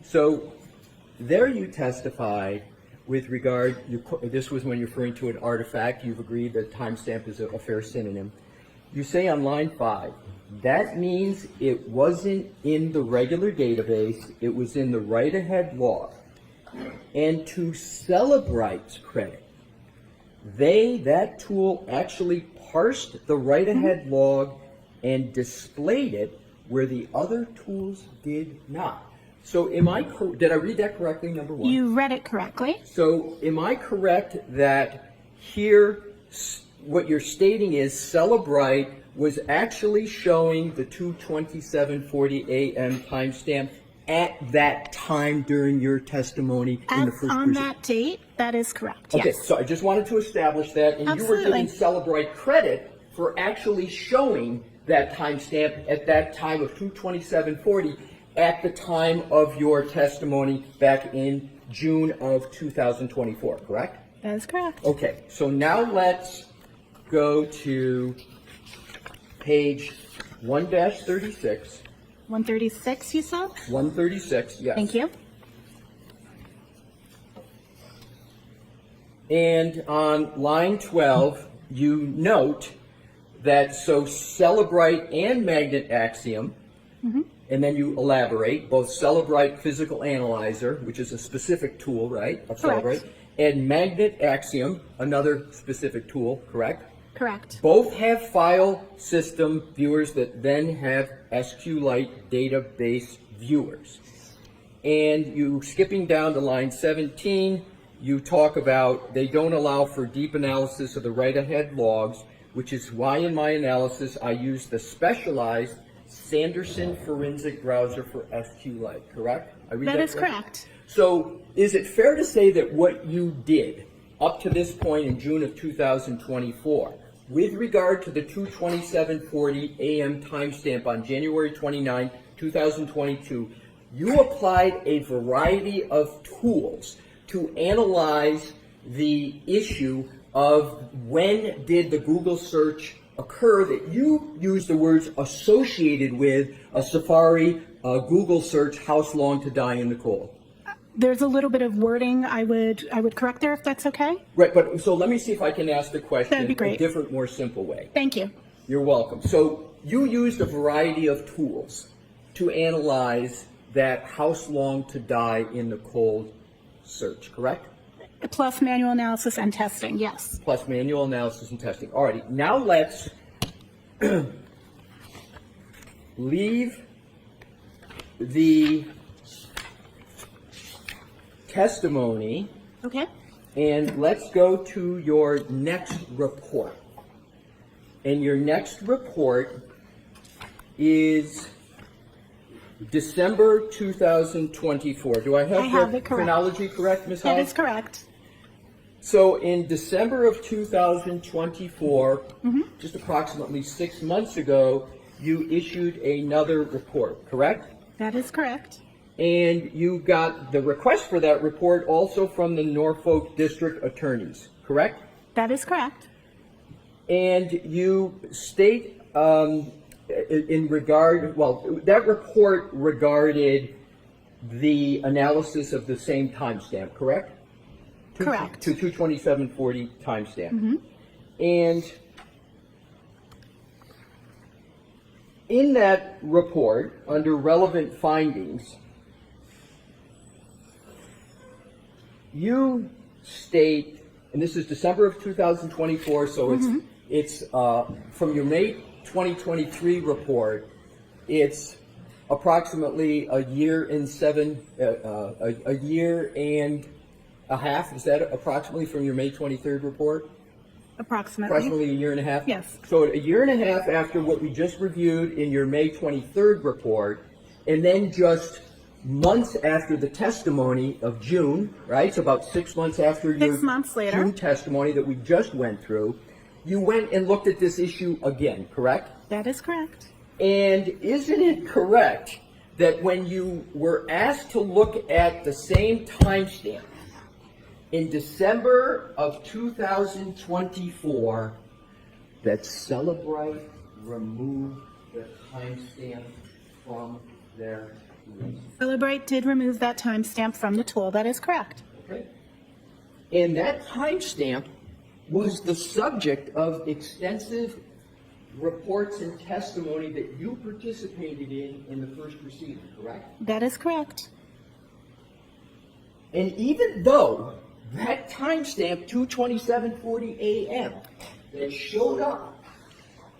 So there you testified with regard, this was when you're referring to an artifact. You've agreed that timestamp is a fair synonym. You say on line 5, that means it wasn't in the regular database, it was in the write-ahead log. And to Celebrite's credit, that tool actually parsed the write-ahead log and displayed it where the other tools did not. So did I read that correctly, number one? You read it correctly. So am I correct that here, what you're stating is Celebrite was actually showing the 2:27:40 a.m. timestamp at that time during your testimony in the first On proceeding? that date, that is correct, Okay, yes. so I just wanted to establish that, and you were Absolutely. giving Celebrite credit for actually showing that timestamp at that time of 2:27:40 at the time of your testimony back in June of 2024, correct? That is correct. Okay, so now let's go to page 1-36, 136, you said? 136, yes. Thank you. And on line 12, you note that so Celebrite and Magnet Axiom, and then you elaborate, both Celebrite Physical Analyzer, which is a specific tool, right, of Correct. Celebrite, and Magnet Axiom, another specific tool, correct? Correct. Both have file system viewers that then have SQLite database viewers. And you, skipping down to line 17, you talk about they don't allow for deep analysis of the write-ahead logs, which is why in my analysis I use the specialized Sanderson forensic browser for SQLite, correct? I read That is correct? correct. So is it fair to say that what you did up to this point in June of 2024, with regard to the 2:27:40 a.m. timestamp on January 29, 2022, you applied a variety of tools to analyze the issue of when did the Google search occur, that you used the words associated with a Safari Google search, house long to die in the cold? There's a little bit of wording I would correct there if that's okay. Right, but so let me see if I can ask the question That'd be a great. different, more simple way. Thank you. You're welcome. So you used a variety of tools to analyze that house long to die in the cold search, correct? Plus manual analysis and testing, yes. Plus manual analysis and testing. Alrighty, now let's leave the testimony Okay. and let's go to your next report. And your next report is December 2024. Do I have I have the it correct. chronology correct, Ms. That Hyde? is correct. So in December of 2024, just approximately 6 months ago, you issued another report, correct? That is correct. And you got the request for that report also from the Norfolk District Attorneys, correct? That is correct. And you state in regard, well, that report regarded the analysis of the same timestamp, correct? Correct. To 2:27:40 timestamp. And in that report, under relevant findings, you state, and this is December of 2024, so it's from your May 2023 report, it's approximately a year and a year and a half. Is that approximately from your May 23rd report? Approximately. Approximately a year and a half? Yes. So a year and a half after what we just reviewed in your May 23rd report, and then just months after the testimony of June, right? So about 6 months after your 6 months later. June testimony that we just went through, you went and looked at this issue again, correct? That is correct. And isn't it correct that when you were asked to look at the same timestamp in December of 2024, that Celebrite removed the timestamp from their list? Celebrite did remove that timestamp from the tool. That is correct. Okay. And that timestamp was the subject of extensive reports and testimony that you participated in the first proceeding, correct? That is correct. And even though that timestamp, 2:27:40 a.m., that showed up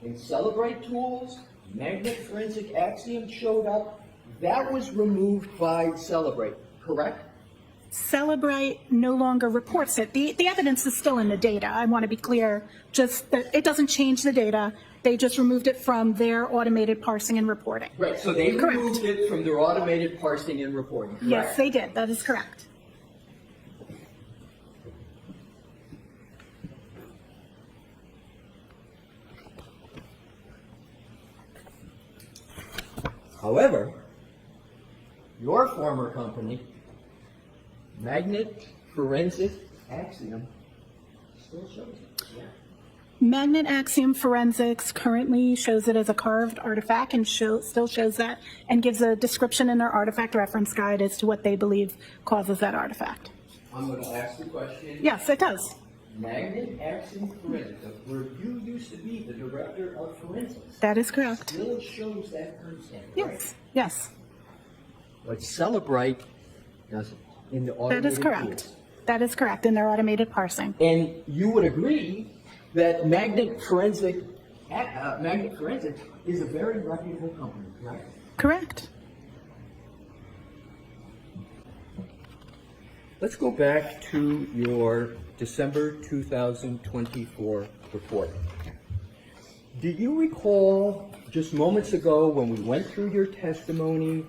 in Celebrate Tools, Magnet Forensic Axiom showed up, that was removed by Celebrate, correct? Celebrate no longer reports it. The evidence is still in the data. I want to be clear, just that it doesn't change the data. They just removed it from their automated parsing and reporting. Right, so they Correct. removed it from their automated parsing and reporting, correct? Yes, they did. That is correct. However, your former company, Magnet Forensic Axiom, still shows it. Yeah. Magnet Axiom Forensics currently shows it as a carved artifact and still shows that and gives a description in their artifact reference guide as to what they believe causes that artifact. I'm going to ask the question. Yes, it does. Magnet Axiom Forensics, where you used to be the director of forensics, That is correct. still shows that timestamp, right? Yes, yes, But Celebrate doesn't in the automated that is correct. tools. That is correct in their automated parsing. And you would agree that Magnet Forensic is a very reputable company, right? Correct. Let's go back to your December 2024 report. Do you recall just moments ago when we went through your testimony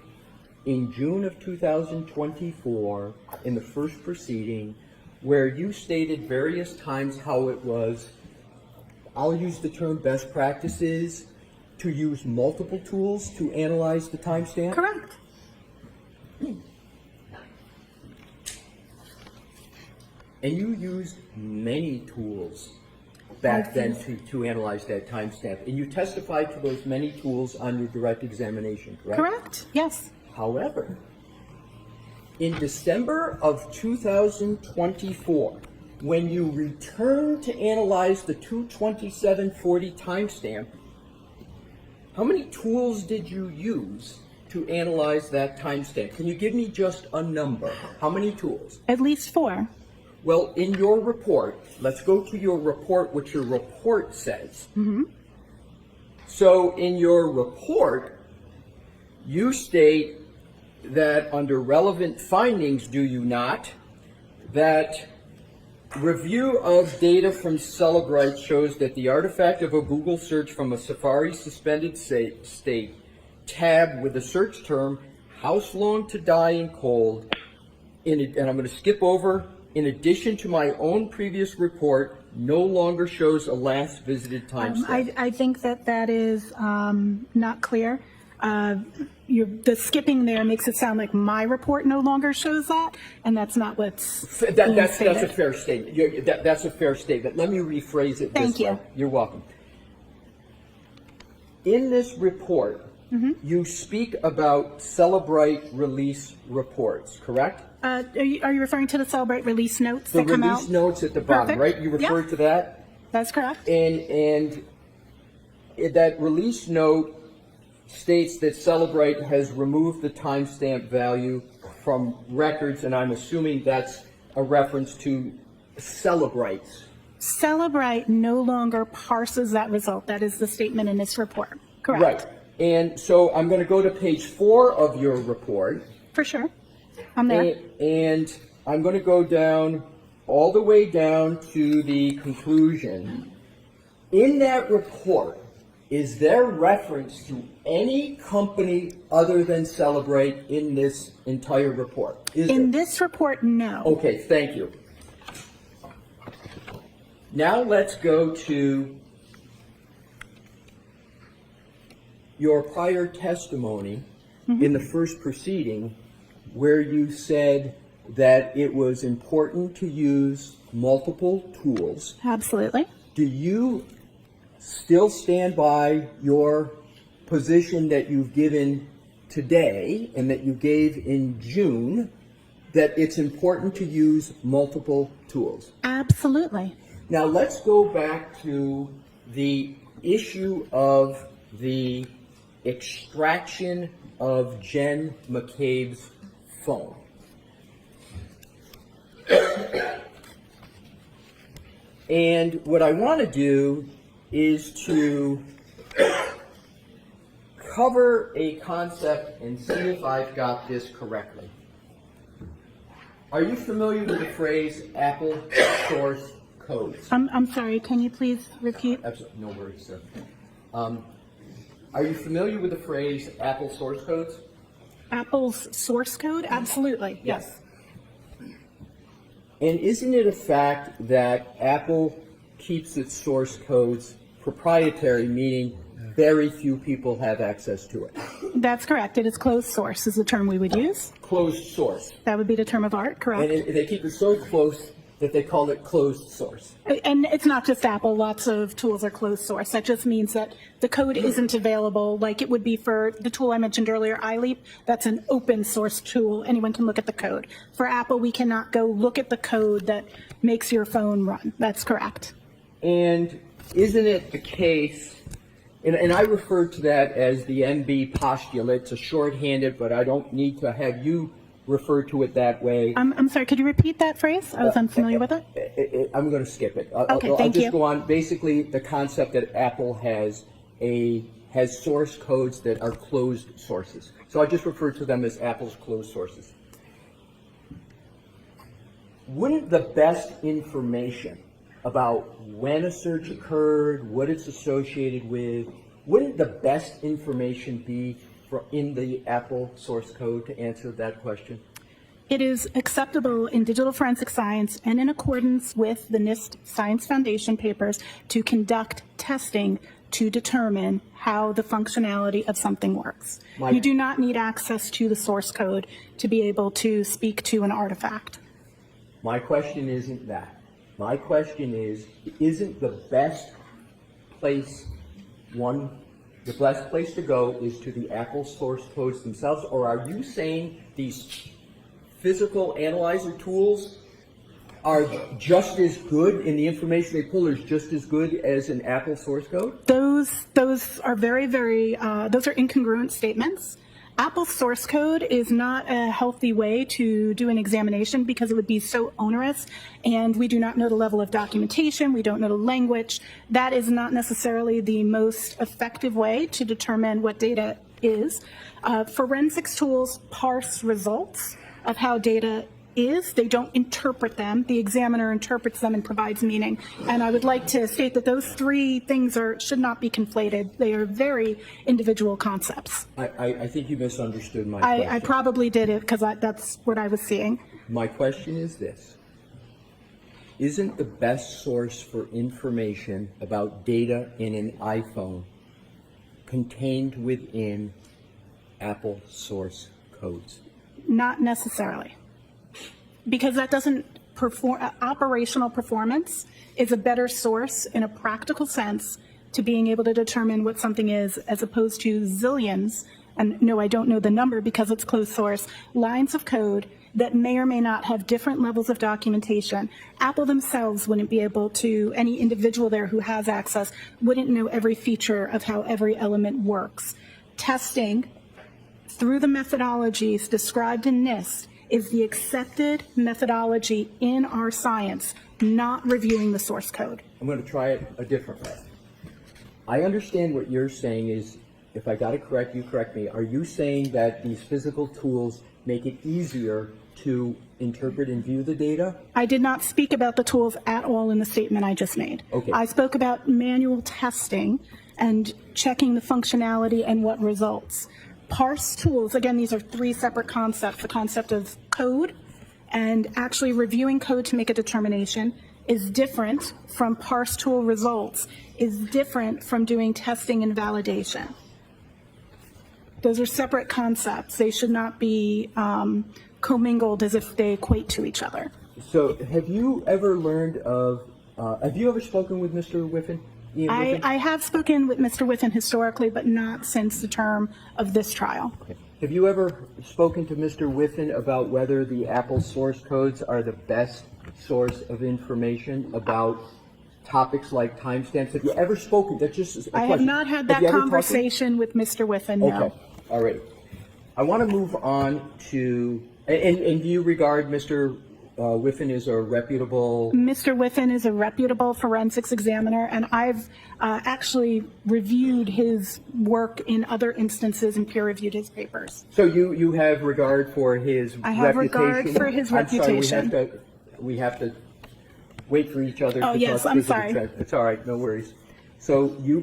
in June of 2024 in the first proceeding where you stated various times how it was, I'll use the term best practices, to use multiple tools to analyze the timestamp? Correct. And you used many tools back then to analyze that timestamp. And you testified to those many tools on your direct examination, correct? Correct. Yes. However, in December of 2024, when you returned to analyze the 22740 timestamp, how many tools did you use to analyze that timestamp? Can you give me just a number? How many tools? At least 4. Well, in your report, let's go to your report, what your report says. Mm-hmm. So in your report, you state that under relevant findings, do you not, that review of data from Celebrite shows that the artifact of a Google search from a Safari suspended state tab with the search term house long to die in cold, and I'm going to skip over, in addition to my own previous report, no longer shows a last visited timestamp. I think that is not clear. The skipping there makes it sound like my report no longer shows that, and that's not what's That's a fair statement. That's a fair statement. Let me rephrase it this Thank you. way. You're welcome. In this report, Mm-hmm. you speak about Celebrate release reports, correct? Are you referring to the Celebrate release notes The that come out? release notes at the bottom, Perfect. right? You referred Yeah. to that? That's correct. And that release note states that Celebrate has removed the timestamp value from records, and I'm assuming that's a reference to Celebrate's. Celebrate no longer parses that result. That is the statement in this report. Correct. Right. And so I'm going to go to page 4 of your report. For sure. I'm there. And I'm going to go down, all the way down to the conclusion. In that report, is there reference to any company other than Celebrate in this entire report? Is In there? this report, no. Okay, thank you. Now let's go to your prior testimony in the first proceeding, where you said that it was important to use multiple tools. Absolutely. Do you still stand by your position that you've given today and that you gave in June, that it's important to use multiple tools? Absolutely. Now let's go back to the issue of the extraction of Jen McCabe's phone. And what I want to do is to cover a concept and see if I've got this correctly. Are you familiar with the phrase Apple source codes? I'm sorry, can you please repeat? Absolutely, no worries, sir. Are you familiar with the phrase Apple source codes? Apple's source code? Absolutely, yes. And isn't it a fact that Apple keeps its source codes proprietary, meaning very few people have access to it? That's correct. It is closed source is the term we would use. Closed source. That would be the term of art, correct? And they keep it so close that they call it closed source. And it's not just Apple. Lots of tools are closed source. That just means that the code isn't available like it would be for the tool I mentioned earlier, iLeap. That's an open source tool. Anyone can look at the code. For Apple, we cannot go look at the code that makes your phone run. That's correct. And isn't it the case, and I refer to that as the MB postulate. It's a shorthanded, but I don't need to have you refer to it that way. I'm sorry, could you repeat that phrase? I was unfamiliar with it. I'm going to skip it. Okay, I'll thank just you. go on. Basically, the concept that Apple has source codes that are closed sources. So I just refer to them as Apple's closed sources. Wouldn't the best information about when a search occurred, what it's associated with, wouldn't the best information be in the Apple source code to answer that question? It is acceptable in digital forensic science and in accordance with the NIST Science Foundation papers to conduct testing to determine how the functionality of something works. You do not need access to the source code to be able to speak to an artifact. My question isn't that. My question is, isn't the best place the best place to go is to the Apple source codes themselves, or are you saying these physical analyzer tools are just as good and the information they pull is just as good as an Apple source code? Those are very, those are incongruent statements. Apple's source code is not a healthy way to do an examination because it would be so onerous, and we do not know the level of documentation, we don't know the language. That is not necessarily the most effective way to determine what data is. Forensics tools parse results of how data is. They don't interpret them. The examiner interprets them and provides meaning. And I would like to state that those three things should not be conflated. They are very individual concepts. I think you misunderstood my question. I probably did it because that's what I was seeing. My question is this. Isn't the best source for information about data in an iPhone contained within Apple source codes? Not necessarily. Because that doesn't operational performance is a better source in a practical sense to being able to determine what something is, as opposed to zillions, and no, I don't know the number because it's closed source, lines of code that may or may not have different levels of documentation. Apple themselves wouldn't be able to, any individual there who has access wouldn't know every feature of how every element works. Testing through the methodologies described in NIST is the accepted methodology in our science, not reviewing the source code. I'm going to try it a different way. I understand what you're saying is, if I got it correct, you correct me. Are you saying that these physical tools make it easier to interpret and view the data? I did not speak about the tools at all in the statement I just made. Okay. I spoke about manual testing and checking the functionality and what results. Parse tools, again, these are three separate concepts. The concept of code and actually reviewing code to make a determination is different from parse tool results, is different from doing testing and validation. Those are separate concepts. They should not be commingled as if they equate to each other. So have you ever learned of, have you ever spoken with Mr. Whiffen? I have spoken with Mr. Whiffen historically, but not since the term of this trial. Okay. Have you ever spoken to Mr. Whiffen about whether the Apple source codes are the best source of information about topics like timestamps? Have you ever spoken? That's just a question. I have not had that conversation with Mr. Whiffen, no. Okay, all right. I want to move on to, and do you regard Mr. Whiffen is a reputable, Mr. Whiffen is a reputable forensics examiner, and I've actually reviewed his work in other instances and peer-reviewed his papers. so you have regard for his reputation? I have regard for his reputation. I'm sorry, we have to wait for each other to Oh, talk. yes, I'm because of the sorry. It's all right, no worries. So you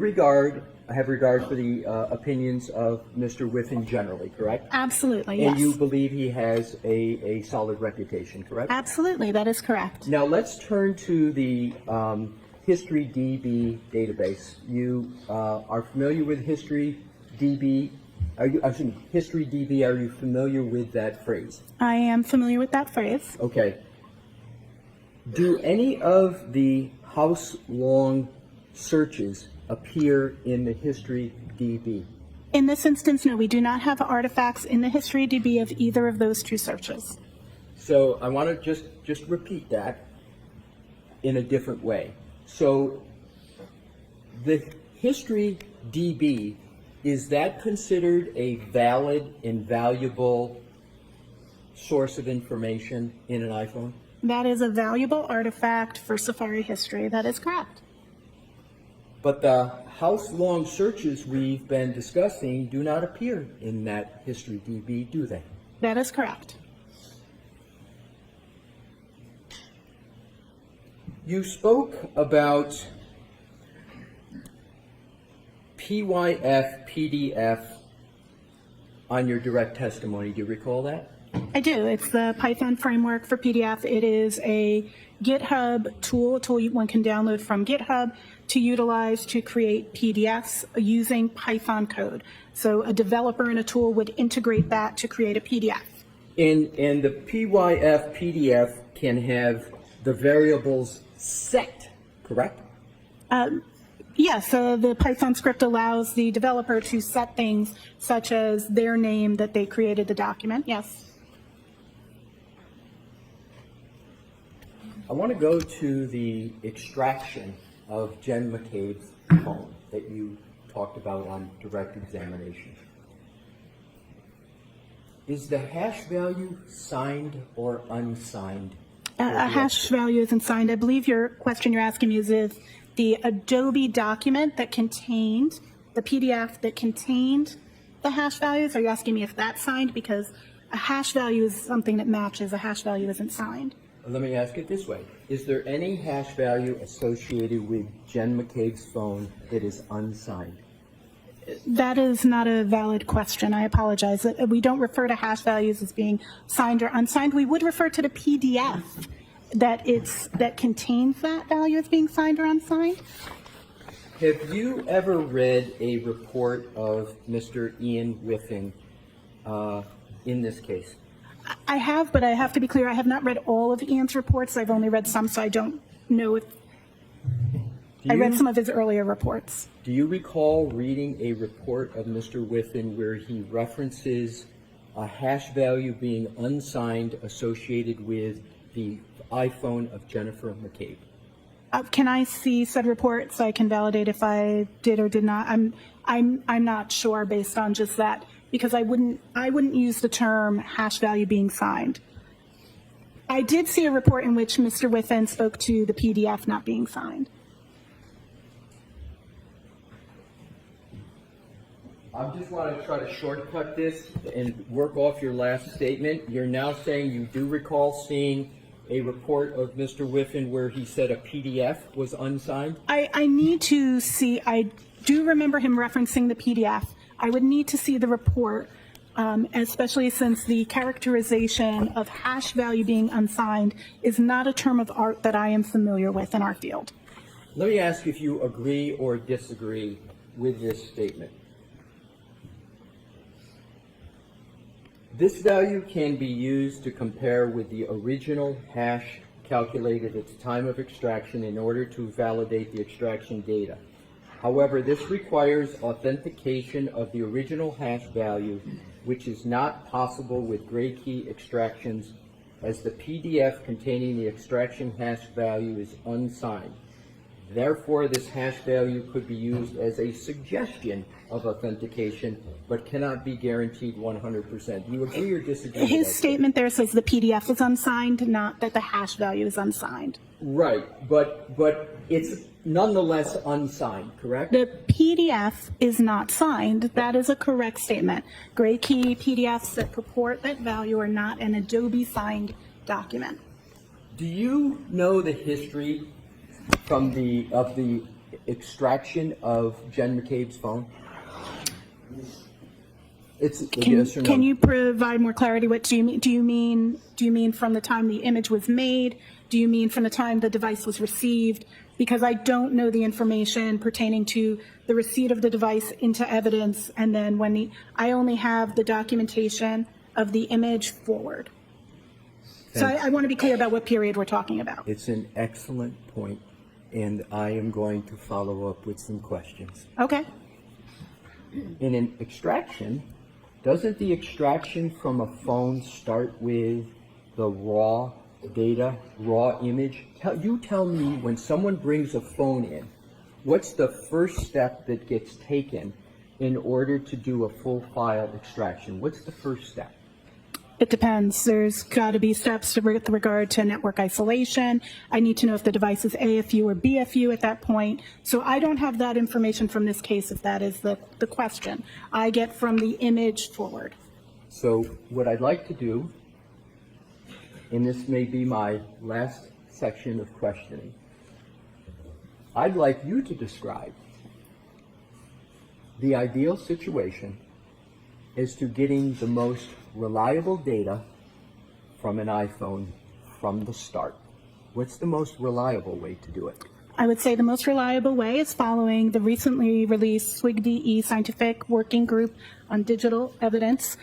have regard for the opinions of Mr. Whiffen generally, correct? Absolutely, yes. And you believe he has a solid reputation, correct? Absolutely, that is correct. Now let's turn to the History DB database. You are familiar with History DB? History DB, are you familiar with that phrase? I am familiar with that phrase. Okay. Do any of the house-long searches appear in the History DB? In this instance, no, we do not have artifacts in the History DB of either of those two searches. So I want to just repeat that in a different way. So the History DB, is that considered a valid and valuable source of information in an iPhone? That is a valuable artifact for Safari history. That is correct. But the house-long searches we've been discussing do not appear in that History DB, do they? That is correct. You spoke about PYF, PDF on your direct testimony. Do you recall that? I do. It's the Python framework for PDF. It is a GitHub tool, one can download from GitHub to utilize to create PDFs using Python code. So a developer in a tool would integrate that to create a PDF. And the PYF, PDF can have the variables set, correct? Yes, the Python script allows the developer to set things such as their name that they created the document. Yes. I want to go to the extraction of Jen McCabe's phone that you talked about on direct examination. Is the hash value signed or unsigned? A hash value isn't signed. I believe your question you're asking me is if the Adobe document that contained, the PDF that contained the hash values, are you asking me if that's signed? Because a hash value is something that matches. A hash value isn't signed. Let me ask it this way. Is there any hash value associated with Jen McCabe's phone that is unsigned? That is not a valid question. I apologize. We don't refer to hash values as being signed or unsigned. We would refer to the PDF that contains that value as being signed or unsigned. Have you ever read a report of Mr. Ian Whiffen in this case? I have, but I have to be clear, I have not read all of Ian's reports. I've only read some, so I don't know if I read some of his earlier reports. Do you recall reading a report of Mr. Whiffen where he references a hash value being unsigned associated with the iPhone of Jennifer McCabe? Can I see said report so I can validate if I did or did not? I'm not sure based on just that, because I wouldn't use the term hash value being signed. I did see a report in which Mr. Whiffen spoke to the PDF not being signed. I just want to try to shortcut this and work off your last statement. You're now saying you do recall seeing a report of Mr. Whiffen where he said a PDF was unsigned? I need to see, I do remember him referencing the PDF. I would need to see the report, especially since the characterization of hash value being unsigned is not a term of art that I am familiar with in our field. Let me ask if you agree or disagree with this statement. This value can be used to compare with the original hash calculated at the time of extraction in order to validate the extraction data. However, this requires authentication of the original hash value, which is not possible with gray key extractions, as the PDF containing the extraction hash value is unsigned. Therefore, this hash value could be used as a suggestion of authentication, but cannot be guaranteed 100%. Do you agree or disagree with His that? statement there says the PDF is unsigned, not that the hash value is unsigned. Right, but it's nonetheless unsigned, correct? The PDF is not signed. That is a correct statement. Gray key PDFs that purport that value are not an Adobe signed document. Do you know the history of the extraction of Jen McCabe's phone? It's yes or no? Can you provide more clarity? What do you mean? Do you mean from the time the image was made? Do you mean from the time the device was received? Because I don't know the information pertaining to the receipt of the device into evidence, and then I only have the documentation of the image forward. So I want to be clear about what period we're talking about. It's an excellent point, and I am going to follow up with some questions. Okay. In an extraction, doesn't the extraction from a phone start with the raw data, raw image? You tell me, when someone brings a phone in, what's the first step that gets taken in order to do a full file extraction? What's the first step? It depends. There's got to be steps with regard to network isolation. I need to know if the device is AFU or BFU at that point. So I don't have that information from this case, if that is the question. I get from the image forward. So what I'd like to do, and this may be my last section of questioning, I'd like you to describe the ideal situation as to getting the most reliable data from an iPhone from the start. What's the most reliable way to do it? I would say the most reliable way is following the recently released SWIG-DE Scientific Working Group on Digital Evidence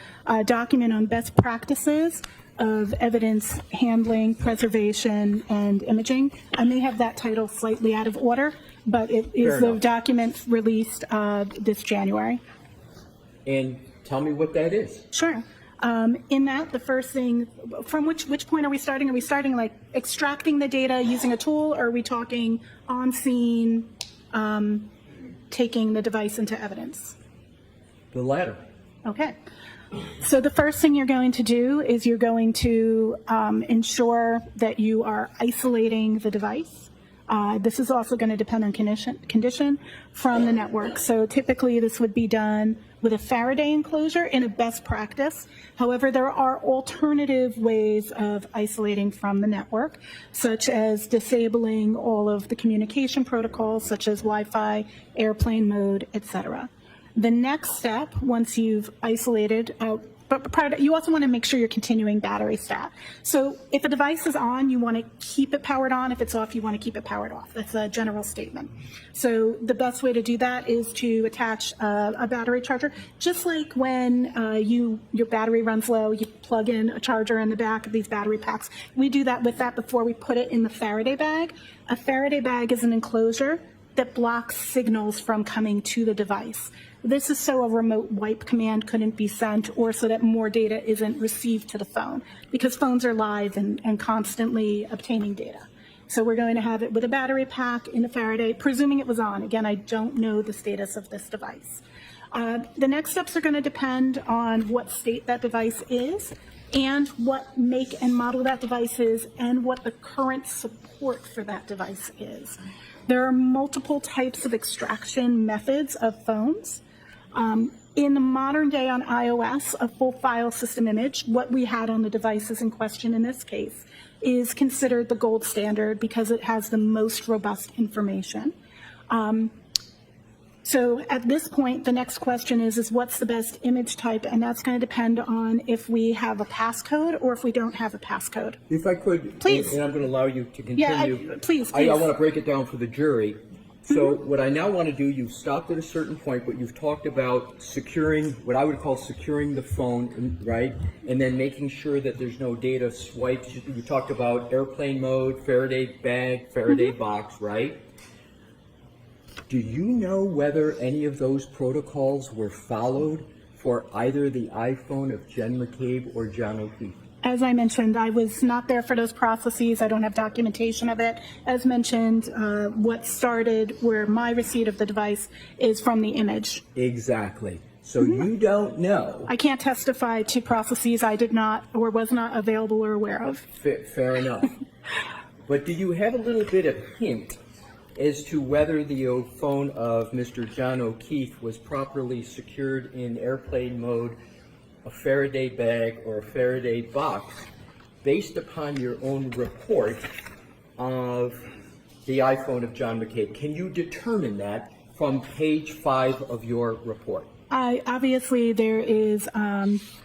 document on best practices of evidence handling, preservation, and imaging. I may have that title slightly out of order, but it is the document released this January. And tell me what that is. Sure. In that, the first thing, from which point are we starting? Are we starting like extracting the data using a tool, or are we talking on scene, taking the device into evidence? The latter. Okay. So the first thing you're going to do is you're going to ensure that you are isolating the device. This is also going to depend on condition from the network. So typically this would be done with a Faraday enclosure in a best practice. However, there are alternative ways of isolating from the network, such as disabling all of the communication protocols, such as Wi-Fi, airplane mode, etc. The next step, once you've isolated, but prior to, you also want to make sure you're continuing battery stat. So if a device is on, you want to keep it powered on. If it's off, you want to keep it powered off. That's a general statement. So the best way to do that is to attach a battery charger. Just like when your battery runs low, you plug in a charger in the back of these battery packs. We do that with that before we put it in the Faraday bag. A Faraday bag is an enclosure that blocks signals from coming to the device. This is so a remote wipe command couldn't be sent, or so that more data isn't received to the phone, because phones are live and constantly obtaining data. So we're going to have it with a battery pack in a Faraday, presuming it was on. Again, I don't know the status of this device. The next steps are going to depend on what state that device is, and what make and model that device is, and what the current support for that device is. There are multiple types of extraction methods of phones. In the modern day on iOS, a full file system image, what we had on the devices in question in this case, is considered the gold standard because it has the most robust information. So at this point, the next question is what's the best image type? And that's going to depend on if we have a passcode or if we don't have a passcode. If I could, Please. and I'm going to allow you to continue. Yeah, please. I want to break it down for the jury. So what I now want to do, you've stopped at a certain point, but you've talked about securing, what I would call securing the phone, right? And then making sure that there's no data swiped. You talked about airplane mode, Faraday bag, Faraday box, right? Do you know whether any of those protocols were followed for either the iPhone of Jen McCabe or John O'Keefe? As I mentioned, I was not there for those processes. I don't have documentation of it. As mentioned, what started where my receipt of the device is from the image. Exactly. So you don't know. I can't testify to processes I did not or was not available or aware of. Fair enough. But do you have a little bit of hint as to whether the phone of Mr. John O'Keefe was properly secured in airplane mode, a Faraday bag, or a Faraday box, based upon your own report of the iPhone of John McCabe? Can you determine that from page 5 of your report? Obviously, there is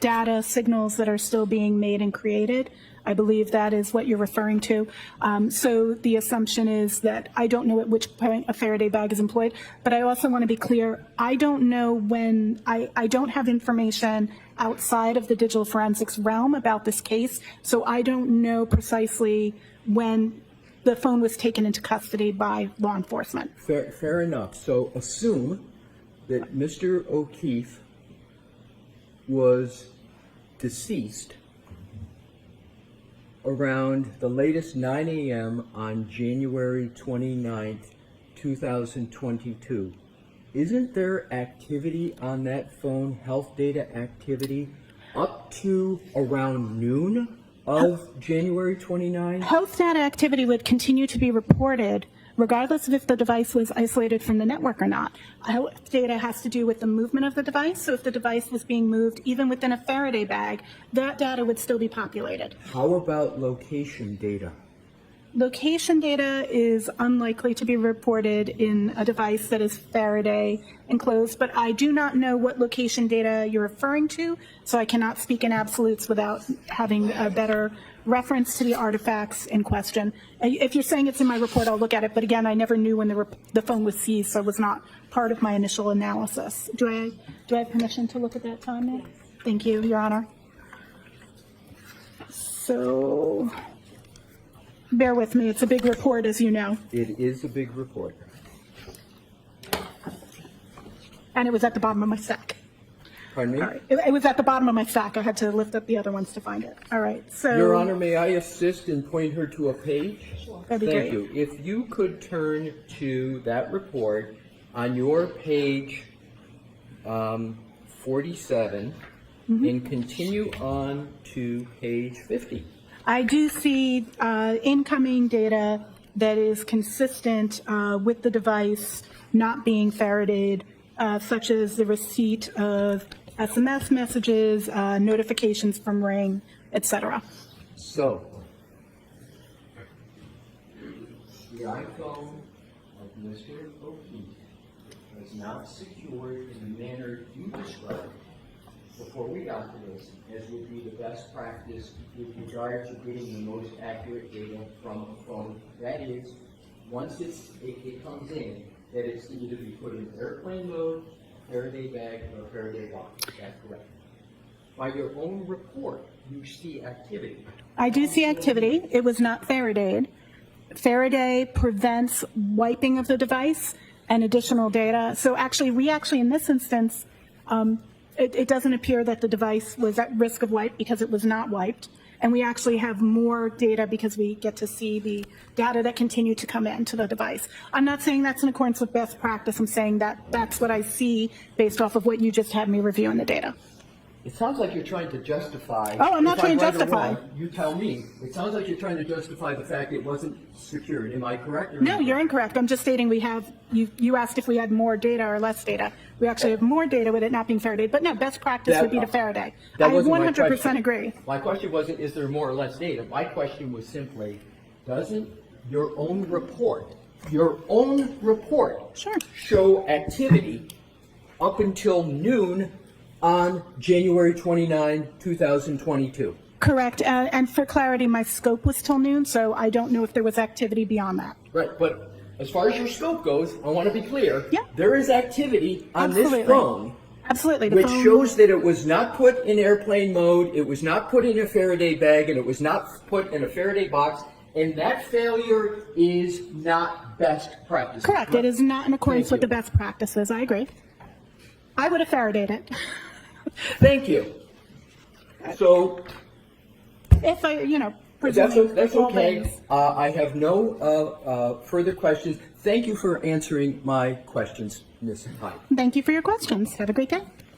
data signals that are still being made and created. I believe that is what you're referring to. So the assumption is that I don't know at which point a Faraday bag is employed, but I also want to be clear, I don't know when, I don't have information outside of the digital forensics realm about this case, so I don't know precisely when the phone was taken into custody by law enforcement. Fair enough. So assume that Mr. O'Keefe was deceased around the latest 9 a.m. on January 29th, 2022. Isn't there activity on that phone, health data activity, up to around noon of January 29th? Health data activity would continue to be reported regardless of if the device was isolated from the network or not. Health data has to do with the movement of the device, so if the device was being moved even within a Faraday bag, that data would still be populated. How about location data? Location data is unlikely to be reported in a device that is Faraday enclosed, but I do not know what location data you're referring to, so I cannot speak in absolutes without having a better reference to the artifacts in question. If you're saying it's in my report, I'll look at it, but again, I never knew when the phone was seized, so it was not part of my initial analysis. Do I have permission to look at that time now? Thank you, Your Honor. So, bear with me, it's a big report, as you know. It is a big report. And it was at the bottom of my stack. Pardon me? All right. It was at the bottom of my stack. I had to lift up the other ones to find it. All right. So, Your Honor, may I assist and point her to a page? Sure. That'd be Thank great. you. If you could turn to that report on your page 47 and continue on to page 50. I do see incoming data that is consistent with the device not being Faradayed, such as the receipt of SMS messages, notifications from Ring, etc. So, the iPhone of Mr. O'Keefe was not secured in the manner you described before we got to this, as would be the best practice with regard to getting the most accurate data from a phone. That is, once it comes in, that it's to either be put in airplane mode, Faraday bag, or Faraday box. Is that correct? By your own report, you see activity. I do see activity. It was not Faradayed. Faraday prevents wiping of the device and additional data. So we actually, in this instance, it doesn't appear that the device was at risk of wipe because it was not wiped. And we actually have more data because we get to see the data that continue to come into the device. I'm not saying that's in accordance with best practice. I'm saying that that's what I see based off of what you just had me reviewing the data. It sounds like you're trying to justify. Oh, I'm not if trying to right or justify. wrong, you tell me. It sounds like you're trying to justify the fact it wasn't secured. Am I correct? Or No, you're incorrect. I'm just stating we have, you asked if we had more data or less data. We actually have more data with it not being Faradayed, but no, best practice would be to Faraday. I That wasn't my 100% question. agree. My question wasn't, is there more or less data? My question was simply, doesn't your own report Sure. show activity up until noon on January 29, 2022? Correct. And for clarity, my scope was till noon, so I don't know if there was activity beyond that. Right, but as far as your scope goes, I want to be clear. Yeah. There is activity on Absolutely. this phone, Absolutely. The which phone- shows that it was not put in airplane mode, it was not put in a Faraday bag, and it was not put in a Faraday box, and that failure is not best practice. Correct. It is not in accordance Thank with you. the best practices. I agree. I would have Faradayed it. Thank you. So, If I, That's, presuming that's all okay. things. I have no further questions. Thank you for answering my questions, Ms. Hyde. Thank you for your questions. Have a great day.